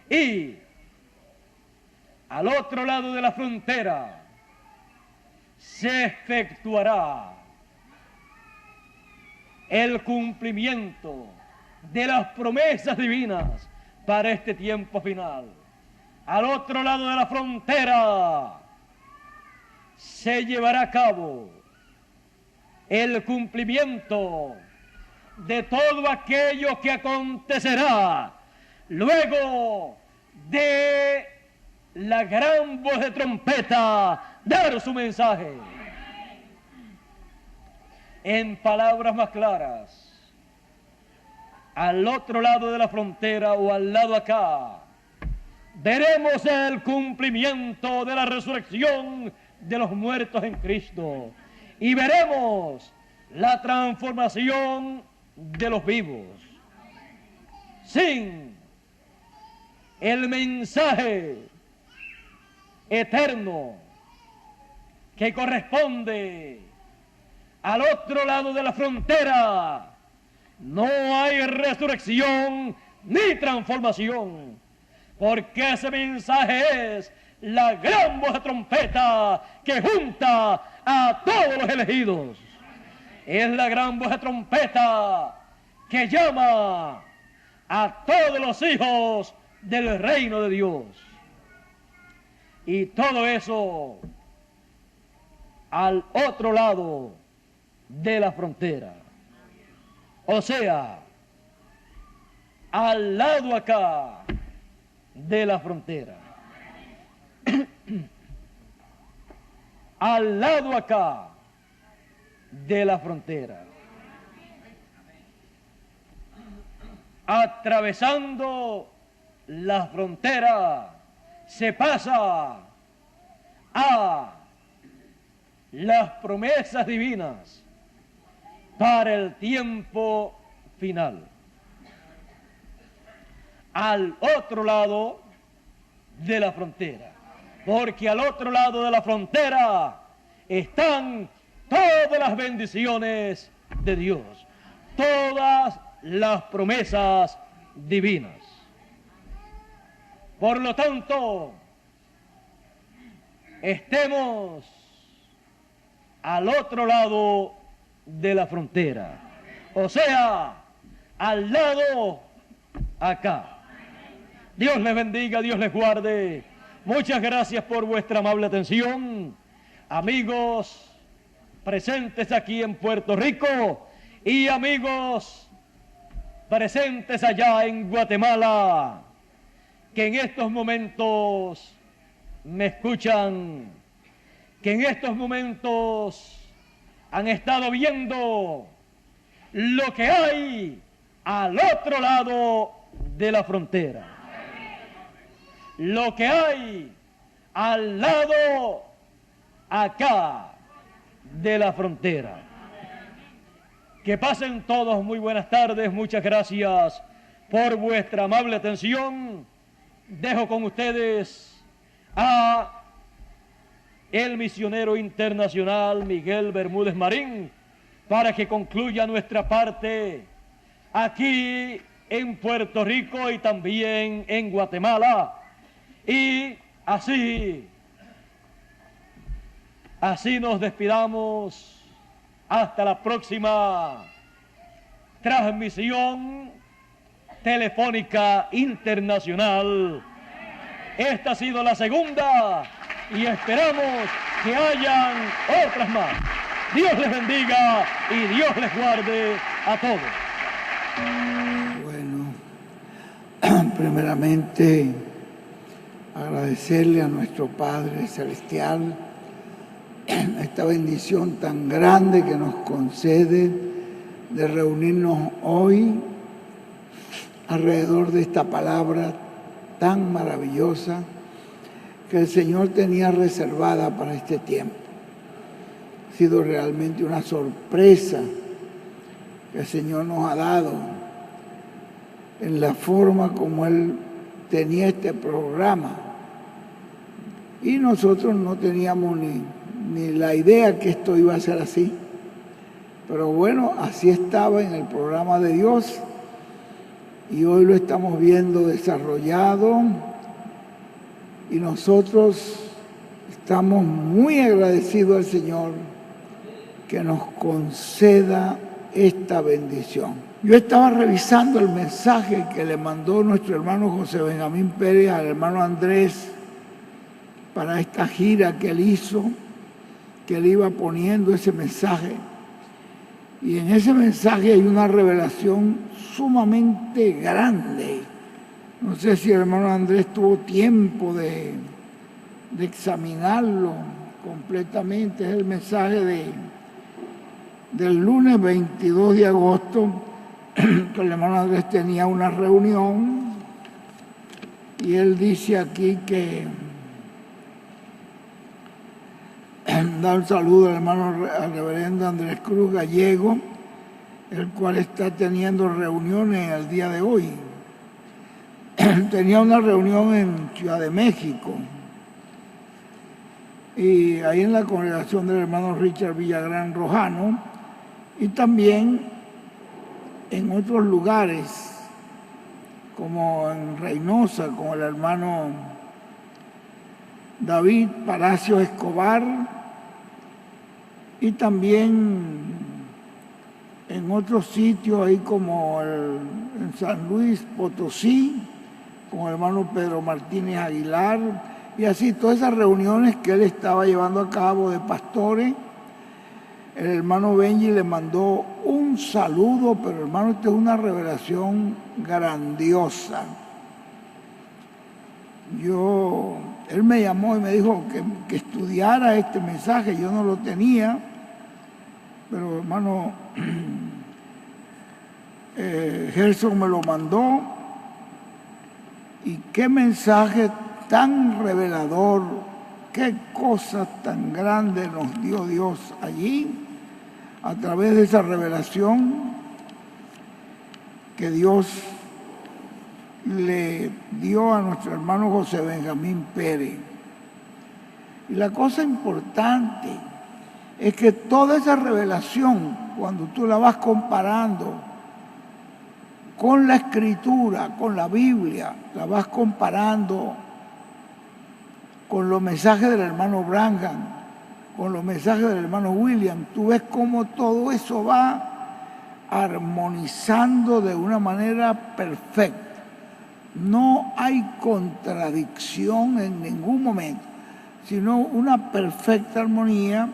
Y al otro lado de la frontera se efectuará el cumplimiento de las promesas divinas para este tiempo final. Al otro lado de la frontera se llevará a cabo el cumplimiento de todo aquello que acontecerá luego de la gran voz de trompeta dar su mensaje. En palabras más claras, al otro lado de la frontera o al lado acá, veremos el cumplimiento de la resurrección de los muertos en Cristo y veremos la transformación de los vivos. Sin el mensaje eterno que corresponde al otro lado de la frontera, no hay resurrección ni transformación, porque ese mensaje es la gran voz de trompeta que junta a todos los elegidos. Es la gran voz de trompeta que llama a todos los hijos del reino de Dios. Y todo eso al otro lado de la frontera. O sea, al lado acá de la frontera. Al lado acá de la frontera. Atravesando la frontera se pasa a las promesas divinas para el tiempo final. Al otro lado de la frontera, porque al otro lado de la frontera están todas las bendiciones de Dios, todas las promesas divinas. Por lo tanto, estemos al otro lado de la frontera, o sea, al lado acá. Dios les bendiga, Dios les guarde. Muchas gracias por vuestra amable atención, amigos presentes aquí en Puerto Rico y amigos presentes allá en Guatemala, que en estos momentos me escuchan, que en estos momentos han estado viendo lo que hay al otro lado de la frontera, lo que hay al lado acá de la frontera. Que pasen todos muy buenas tardes, muchas gracias por vuestra amable atención. Dejo con ustedes a el misionero internacional Miguel Bermúdez Marín para que concluya nuestra parte aquí en Puerto Rico y también en Guatemala. Y así nos despidamos hasta la próxima transmisión telefónica internacional. Esta ha sido la segunda y esperamos que hayan otras más. Dios les bendiga y Dios les guarde a todos. Bueno, primeramente agradecerle a nuestro Padre Celestial esta bendición tan grande que nos concede de reunirnos hoy alrededor de esta palabra tan maravillosa que el Señor tenía reservada para este tiempo. Ha sido realmente una sorpresa que el Señor nos ha dado en la forma como Él tenía este programa. Y nosotros no teníamos ni la idea que esto iba a ser así. Pero bueno, así estaba en el programa de Dios y hoy lo estamos viendo desarrollado y nosotros estamos muy agradecidos al Señor que nos conceda esta bendición. Yo estaba revisando el mensaje que le mandó nuestro hermano José Benjamín Pérez al hermano Andrés para esta gira que él hizo, que él iba poniendo ese mensaje. Y en ese mensaje hay una revelación sumamente grande. No sé si el hermano Andrés tuvo tiempo de examinarlo completamente. Es el mensaje del lunes 22 de agosto, que el hermano Andrés tenía una reunión y él dice aquí que da un saludo al reverendo Andrés Cruz Gallego, el cual está teniendo reuniones el día de hoy. Tenía una reunión en Ciudad de México y ahí en la congregación del hermano Richard Villagrán Rojano, y también en otros lugares, como en Reynosa, con el hermano David Palacio Escobar, y también en otros sitios ahí como en San Luis Potosí, con el hermano Pedro Martínez Aguilar, y así todas esas reuniones que él estaba llevando a cabo de pastores. El hermano Benji le mandó un saludo, pero hermano, esta es una revelación grandiosa. Él me llamó y me dijo que estudiara este mensaje, yo no lo tenía, pero hermano Gerson me lo mandó, y qué mensaje tan revelador, qué cosas tan grandes nos dio Dios allí, a través de esa revelación que Dios le dio a nuestro hermano José Benjamín Pérez. Y la cosa importante es que toda esa revelación, cuando tú la vas comparando con la Escritura, con la Biblia, la vas comparando con los mensajes del hermano Branham, con los mensajes del hermano William, tú ves cómo todo eso va armonizando de una manera perfecta. No hay contradicción en ningún momento, sino una perfecta armonía,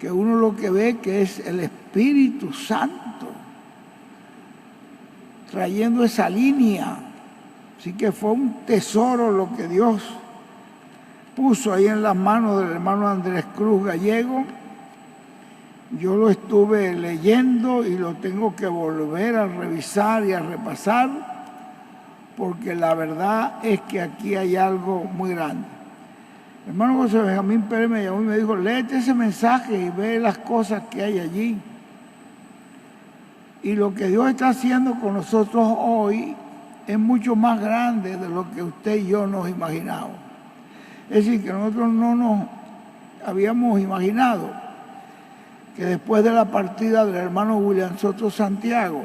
que uno lo que ve que es el Espíritu Santo trayendo esa línea. Así que fue un tesoro lo que Dios puso ahí en las manos del hermano Andrés Cruz Gallego. Yo lo estuve leyendo y lo tengo que volver a revisar y a repasar, porque la verdad es que aquí hay algo muy grande. El hermano José Benjamín Pérez me llamó y me dijo, léete ese mensaje y ve las cosas que hay allí. Y lo que Dios está haciendo con nosotros hoy es mucho más grande de lo que usted y yo nos imaginamos. Es decir, que nosotros no nos habíamos imaginado que después de la partida del hermano William Soto Santiago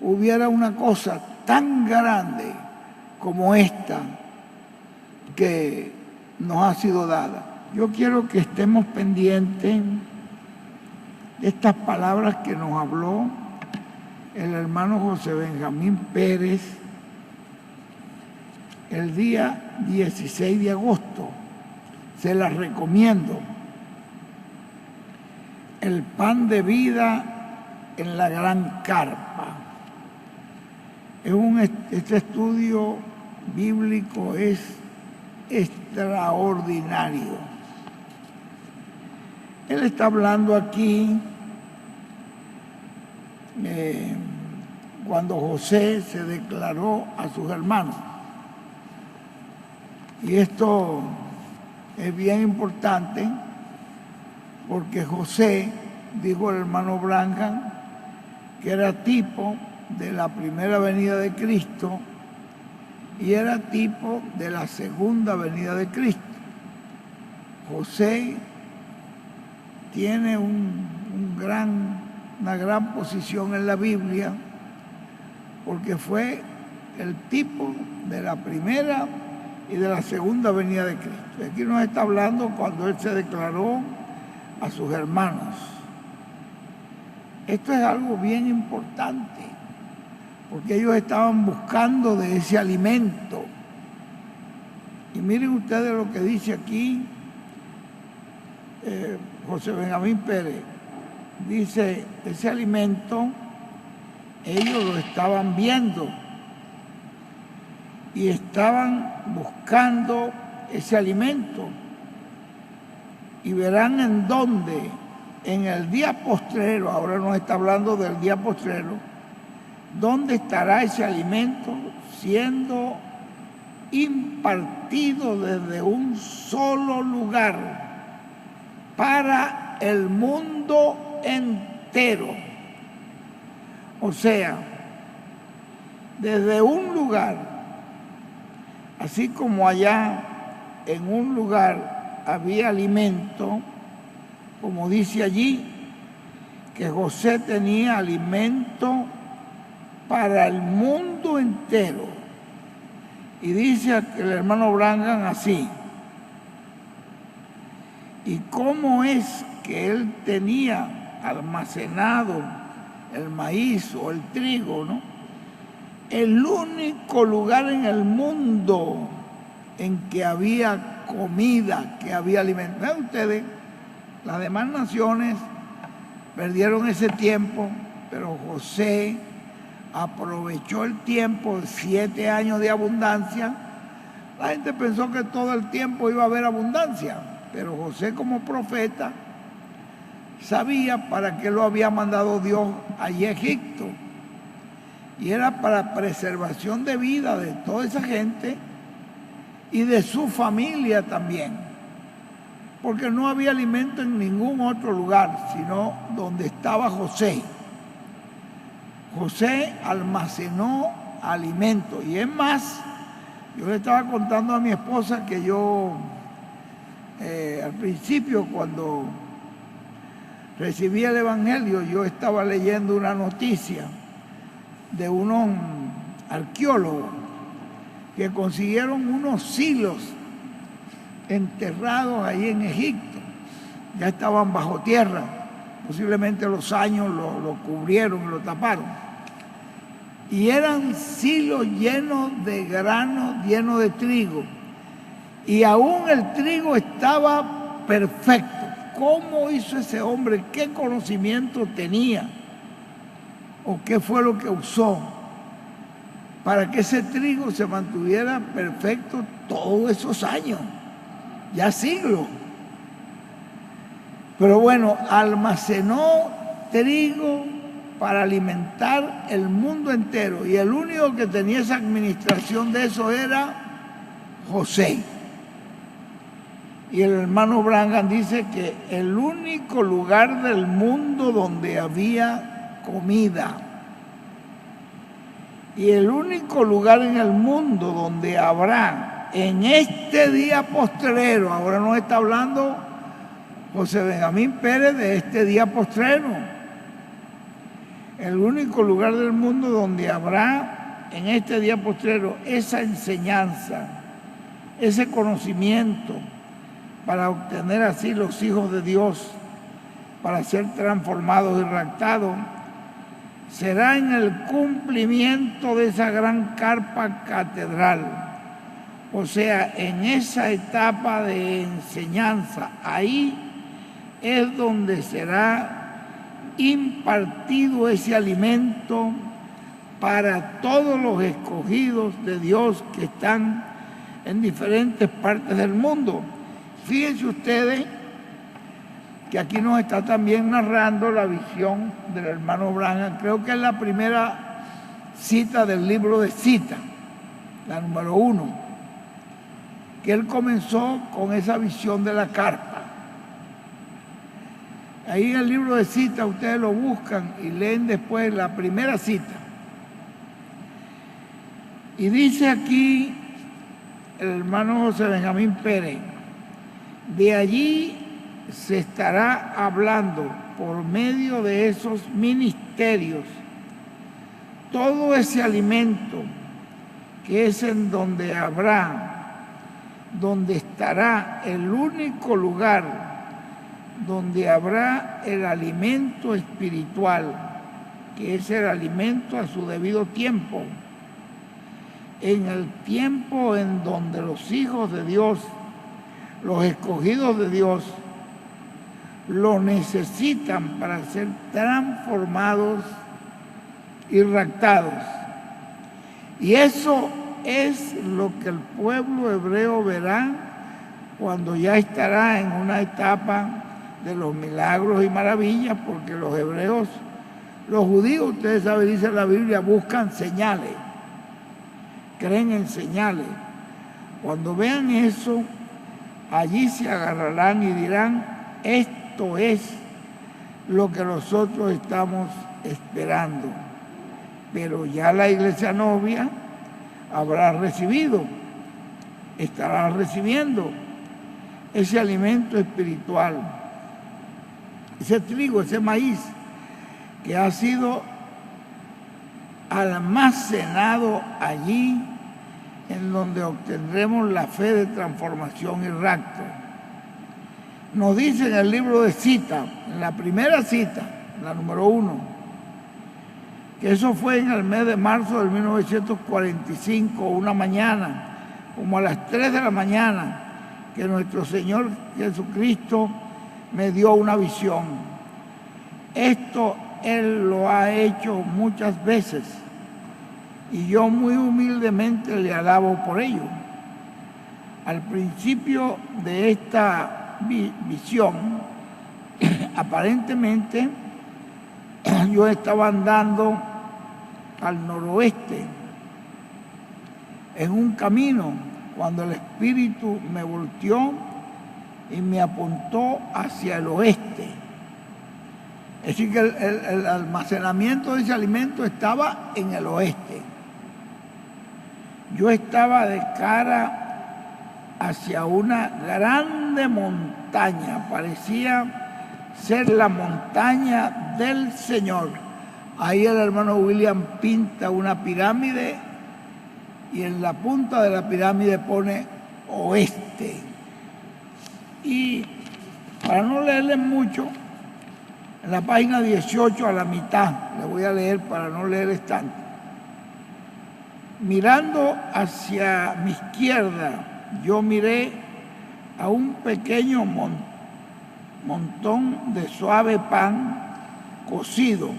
hubiera una cosa tan grande como esta que nos ha sido dada. Yo quiero que estemos pendientes de estas palabras que nos habló el hermano José Benjamín Pérez el día 16 de agosto. Se las recomiendo. El pan de vida en la gran carpa. Este estudio bíblico es extraordinario. Él está hablando aquí cuando José se declaró a sus hermanos. Y esto es bien importante porque José, dijo el hermano Branham, que era tipo de la primera venida de Cristo y era tipo de la segunda venida de Cristo. José tiene una gran posición en la Biblia porque fue el tipo de la primera y de la segunda venida de Cristo. Aquí nos está hablando cuando él se declaró a sus hermanos. Esto es algo bien importante, porque ellos estaban buscando de ese alimento. Y miren ustedes lo que dice aquí José Benjamín Pérez. Dice, ese alimento ellos lo estaban viendo y estaban buscando ese alimento. Y verán en dónde, en el día postrero, ahora nos está hablando del día postrero, dónde estará ese alimento siendo impartido desde un solo lugar para el mundo entero. O sea, desde un lugar, así como allá en un lugar había alimento, como dice allí, que José tenía alimento para el mundo entero. Y dice el hermano Branham así: ¿y cómo es que él tenía almacenado el maíz o el trigo, ¿no? El único lugar en el mundo en que había comida, que había alimento. Vean ustedes, las demás naciones perdieron ese tiempo, pero José aprovechó el tiempo de 7 años de abundancia. La gente pensó que todo el tiempo iba a haber abundancia, pero José, como profeta, sabía para qué lo había mandado Dios allí a Egipto. Y era para preservación de vida de toda esa gente y de su familia también, porque no había alimento en ningún otro lugar, sino donde estaba José. José almacenó alimento. Y es más, yo le estaba contando a mi esposa que yo, al principio, cuando recibí el Evangelio, yo estaba leyendo una noticia de unos arqueólogos que consiguieron unos silos enterrados ahí en Egipto. Ya estaban bajo tierra, posiblemente los años lo cubrieron, lo taparon. Y eran silos llenos de granos, llenos de trigo. Y aún el trigo estaba perfecto. ¿Cómo hizo ese hombre? ¿Qué conocimiento tenía? ¿O qué fue lo que usó para que ese trigo se mantuviera perfecto todos esos años? Ya siglos. Pero bueno, almacenó trigo para alimentar el mundo entero. Y el único que tenía esa administración de eso era José. Y el hermano Branham dice que el único lugar del mundo donde había comida y el único lugar en el mundo donde habrá en este día postrero, ahora nos está hablando José Benjamín Pérez de este día postrero, el único lugar del mundo donde habrá en este día postrero esa enseñanza, ese conocimiento para obtener así los hijos de Dios, para ser transformados y raptados, será en el cumplimiento de esa gran carpa catedral, o sea, en esa etapa de enseñanza. Ahí es donde será impartido ese alimento para todos los escogidos de Dios que están en diferentes partes del mundo. Fíjense ustedes que aquí nos está también narrando la visión del hermano Branham. Creo que es la primera cita del libro de Cita, la número 1, que él comenzó con esa visión de la carpa. Ahí en el libro de Cita ustedes lo buscan y leen después la primera cita. Y dice aquí el hermano José Benjamín Pérez: de allí se estará hablando por medio de esos ministerios todo ese alimento que es en donde estará el único lugar donde habrá el alimento espiritual, que es el alimento a su debido tiempo, en el tiempo en donde los hijos de Dios, los escogidos de Dios, lo necesitan para ser transformados y raptados. Y eso es lo que el pueblo hebreo verá cuando ya estará en una etapa de los milagros y maravillas, porque los hebreos, los judíos, ustedes saben, dice la Biblia, buscan señales, creen en señales. Cuando vean eso, allí se agarrarán y dirán: esto es lo que nosotros estamos esperando. Pero ya la iglesia novia habrá recibido, estará recibiendo ese alimento espiritual, ese trigo, ese maíz, que ha sido almacenado allí, en donde obtendremos la fe de transformación y rapto. Nos dice en el libro de cita, en la primera cita, la número 1, que eso fue en el mes de marzo de 1945, una mañana, como a las 3 de la mañana, que nuestro Señor Jesucristo me dio una visión. Esto Él lo ha hecho muchas veces y yo muy humildemente le alabo por ello. Al principio de esta visión, aparentemente yo estaba andando al noroeste en un camino cuando el Espíritu me volteó y me apuntó hacia el oeste. Es decir, que el almacenamiento de ese alimento estaba en el oeste. Yo estaba de cara hacia una grande montaña, parecía ser la montaña del Señor. Ahí el hermano William pinta una pirámide y en la punta de la pirámide pone oeste. Y para no leerles mucho, en la página 18 a la mitad, le voy a leer para no leerles tanto. Mirando hacia mi izquierda, yo miré a un pequeño montón de suave pan cocido.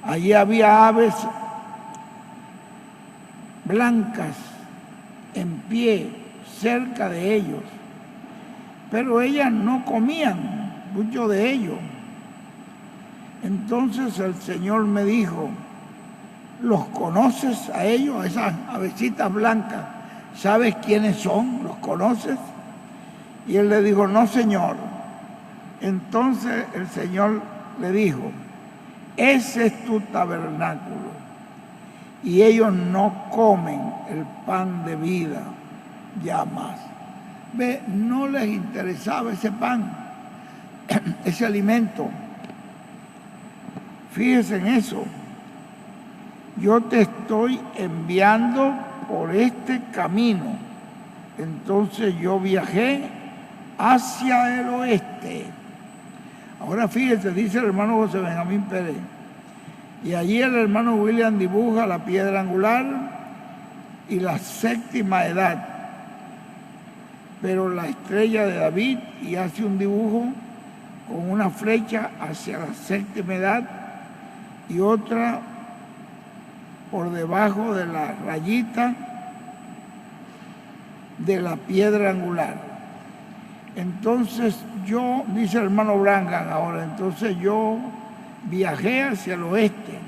Allí había aves blancas en pie cerca de ellos, pero ellas no comían mucho de ello. Entonces el Señor me dijo: ¿los conoces a ellos, a esas avecitas blancas? ¿Sabes quiénes son? ¿Los conoces? Y él le dijo: no, Señor. Entonces el Señor le dijo: ese es tu tabernáculo, y ellos no comen el pan de vida ya más. Ve, no les interesaba ese pan, ese alimento. Fíjense en eso. Yo te estoy enviando por este camino. Entonces yo viajé hacia el oeste. Ahora fíjense, dice el hermano José Benjamín Pérez, y allí el hermano William dibuja la piedra angular y la séptima edad, pero la estrella de David, y hace un dibujo con una flecha hacia la séptima edad y otra por debajo de la rayita de la piedra angular. Entonces yo, dice el hermano Branham ahora, entonces yo viajé hacia el oeste.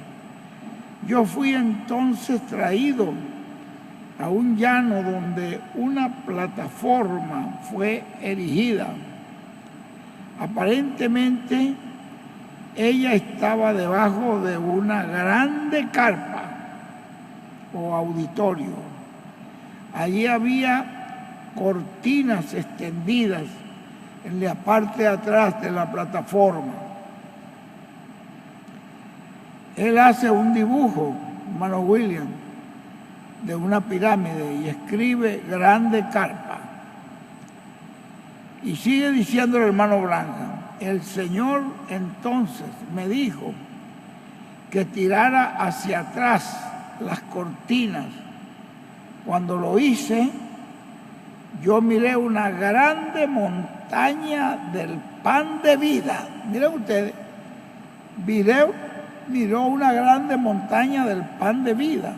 Yo fui entonces traído a un llano donde una plataforma fue erigida. Aparentemente ella estaba debajo de una grande carpa o auditorio. Allí había cortinas extendidas en la parte de atrás de la plataforma. Él hace un dibujo, hermano William, de una pirámide y escribe grande carpa. Y sigue diciendo el hermano Branham: el Señor entonces me dijo que tirara hacia atrás las cortinas. Cuando lo hice, yo miré una grande montaña del pan de vida. Miren ustedes, miró una grande montaña del pan de vida.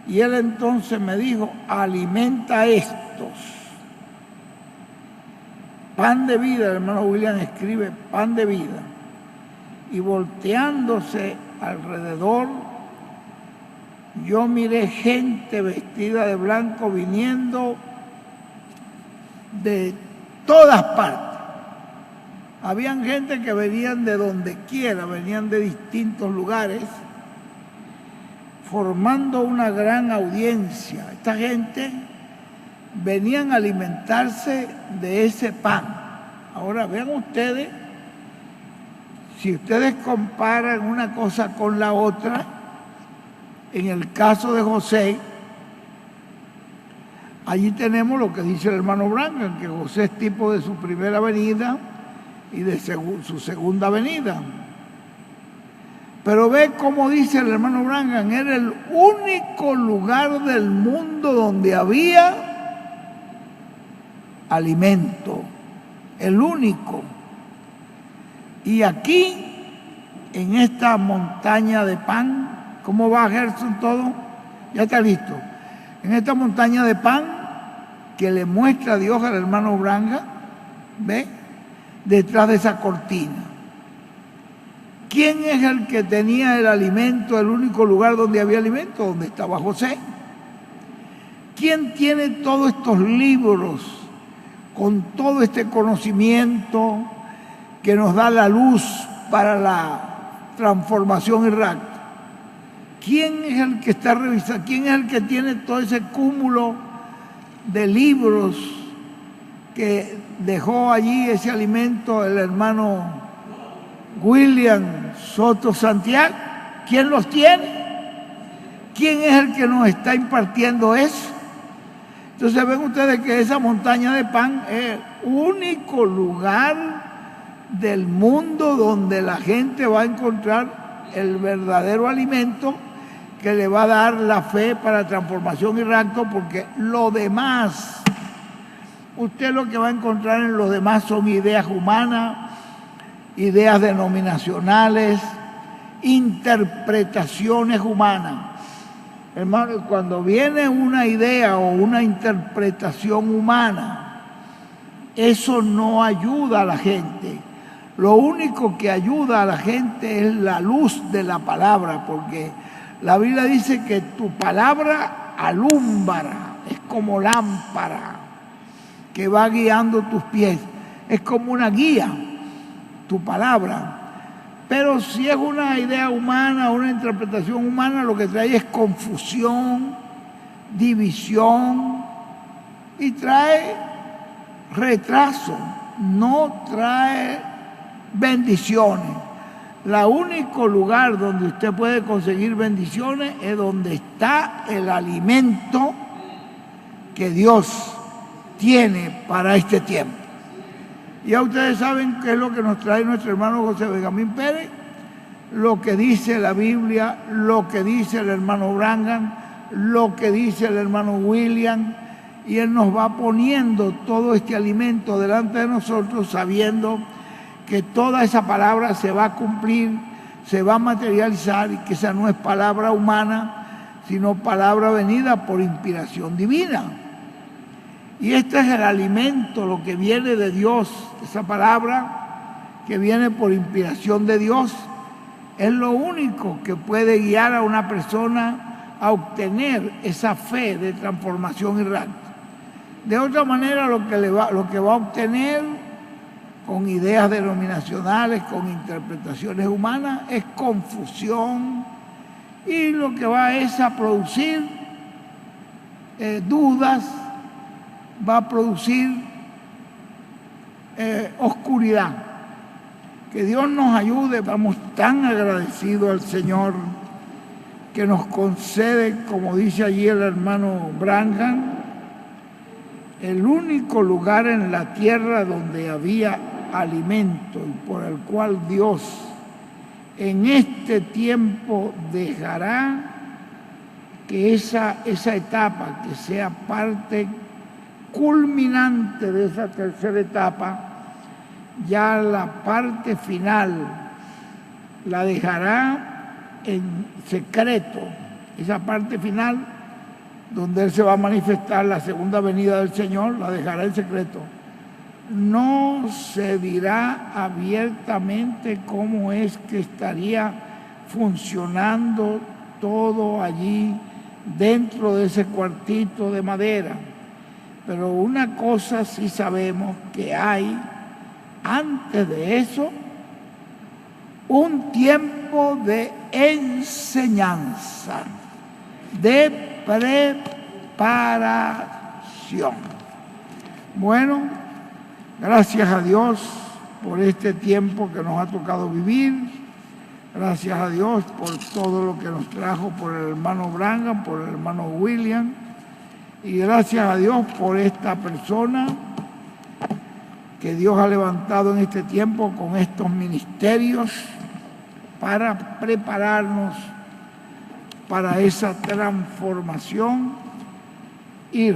Y él entonces me dijo: alimenta estos. Pan de vida, el hermano William escribe pan de vida. Y volteándose alrededor, yo miré gente vestida de blanco viniendo de todas partes. Habían gente que venían de donde quiera, venían de distintos lugares, formando una gran audiencia. Esta gente venían a alimentarse de ese pan. Ahora vean ustedes, Si ustedes comparan una cosa con la otra, en el caso de José, allí tenemos lo que dice el hermano Branham, que José es tipo de su primera venida y de su segunda venida. Pero ve cómo dice el hermano Branham, era el único lugar del mundo donde había alimento, el único. Y aquí, en esta montaña de pan, ¿cómo va Gerson todo? Ya está listo. En esta montaña de pan que le muestra Dios al hermano Branham, ¿ve? Detrás de esa cortina. ¿Quién es el que tenía el alimento, el único lugar donde había alimento? Donde estaba José. ¿Quién tiene todos estos libros con todo este conocimiento que nos da la luz para la transformación y rapto? ¿Quién es el que está revisando? ¿Quién es el que tiene todo ese cúmulo de libros que dejó allí ese alimento el hermano William Soto Santiago? ¿Quién los tiene? ¿Quién es el que nos está impartiendo eso? Entonces ven ustedes que esa montaña de pan es el único lugar del mundo donde la gente va a encontrar el verdadero alimento que le va a dar la fe para transformación y rapto, porque lo demás, usted lo que va a encontrar en los demás son ideas humanas, ideas denominacionales, interpretaciones humanas. Hermano, cuando viene una idea o una interpretación humana, eso no ayuda a la gente. Lo único que ayuda a la gente es la luz de la palabra, porque la Biblia dice que tu palabra alumbra, es como lámpara que va guiando tus pies, es como una guía, tu palabra. Pero si es una idea humana, una interpretación humana, lo que trae es confusión, división y trae retraso, no trae bendiciones. El único lugar donde usted puede conseguir bendiciones es donde está el alimento que Dios tiene para este tiempo. Ya ustedes saben qué es lo que nos trae nuestro hermano José Benjamín Pérez, lo que dice la Biblia, lo que dice el hermano Branham, lo que dice el hermano William, y él nos va poniendo todo este alimento delante de nosotros, sabiendo que toda esa palabra se va a cumplir, se va a materializar, y que esa no es palabra humana, sino palabra venida por inspiración divina. Y este es el alimento, lo que viene de Dios, esa palabra que viene por inspiración de Dios, es lo único que puede guiar a una persona a obtener esa fe de transformación y rapto. De otra manera, lo que va a obtener con ideas denominacionales, con interpretaciones humanas, es confusión, y lo que va es a producir dudas, va a producir oscuridad. Que Dios nos ayude. Estamos tan agradecidos al Señor que nos concede, como dice allí el hermano Branham, el único lugar en la tierra donde había alimento, y por el cual Dios en este tiempo dejará que esa etapa, que sea parte culminante de esa tercera etapa, ya la parte final la dejará en secreto, esa parte final donde Él se va a manifestar, la segunda venida del Señor, la dejará en secreto. No se dirá abiertamente cómo es que estaría funcionando todo allí dentro de ese cuartito de madera. Pero una cosa sí sabemos, que hay antes de eso un tiempo de enseñanza, de preparación. Bueno, gracias a Dios por este tiempo que nos ha tocado vivir. Gracias a Dios por todo lo que nos trajo por el hermano Branham, por el hermano William. Y gracias a Dios por esta persona que Dios ha levantado en este tiempo con estos ministerios para prepararnos para esa transformación y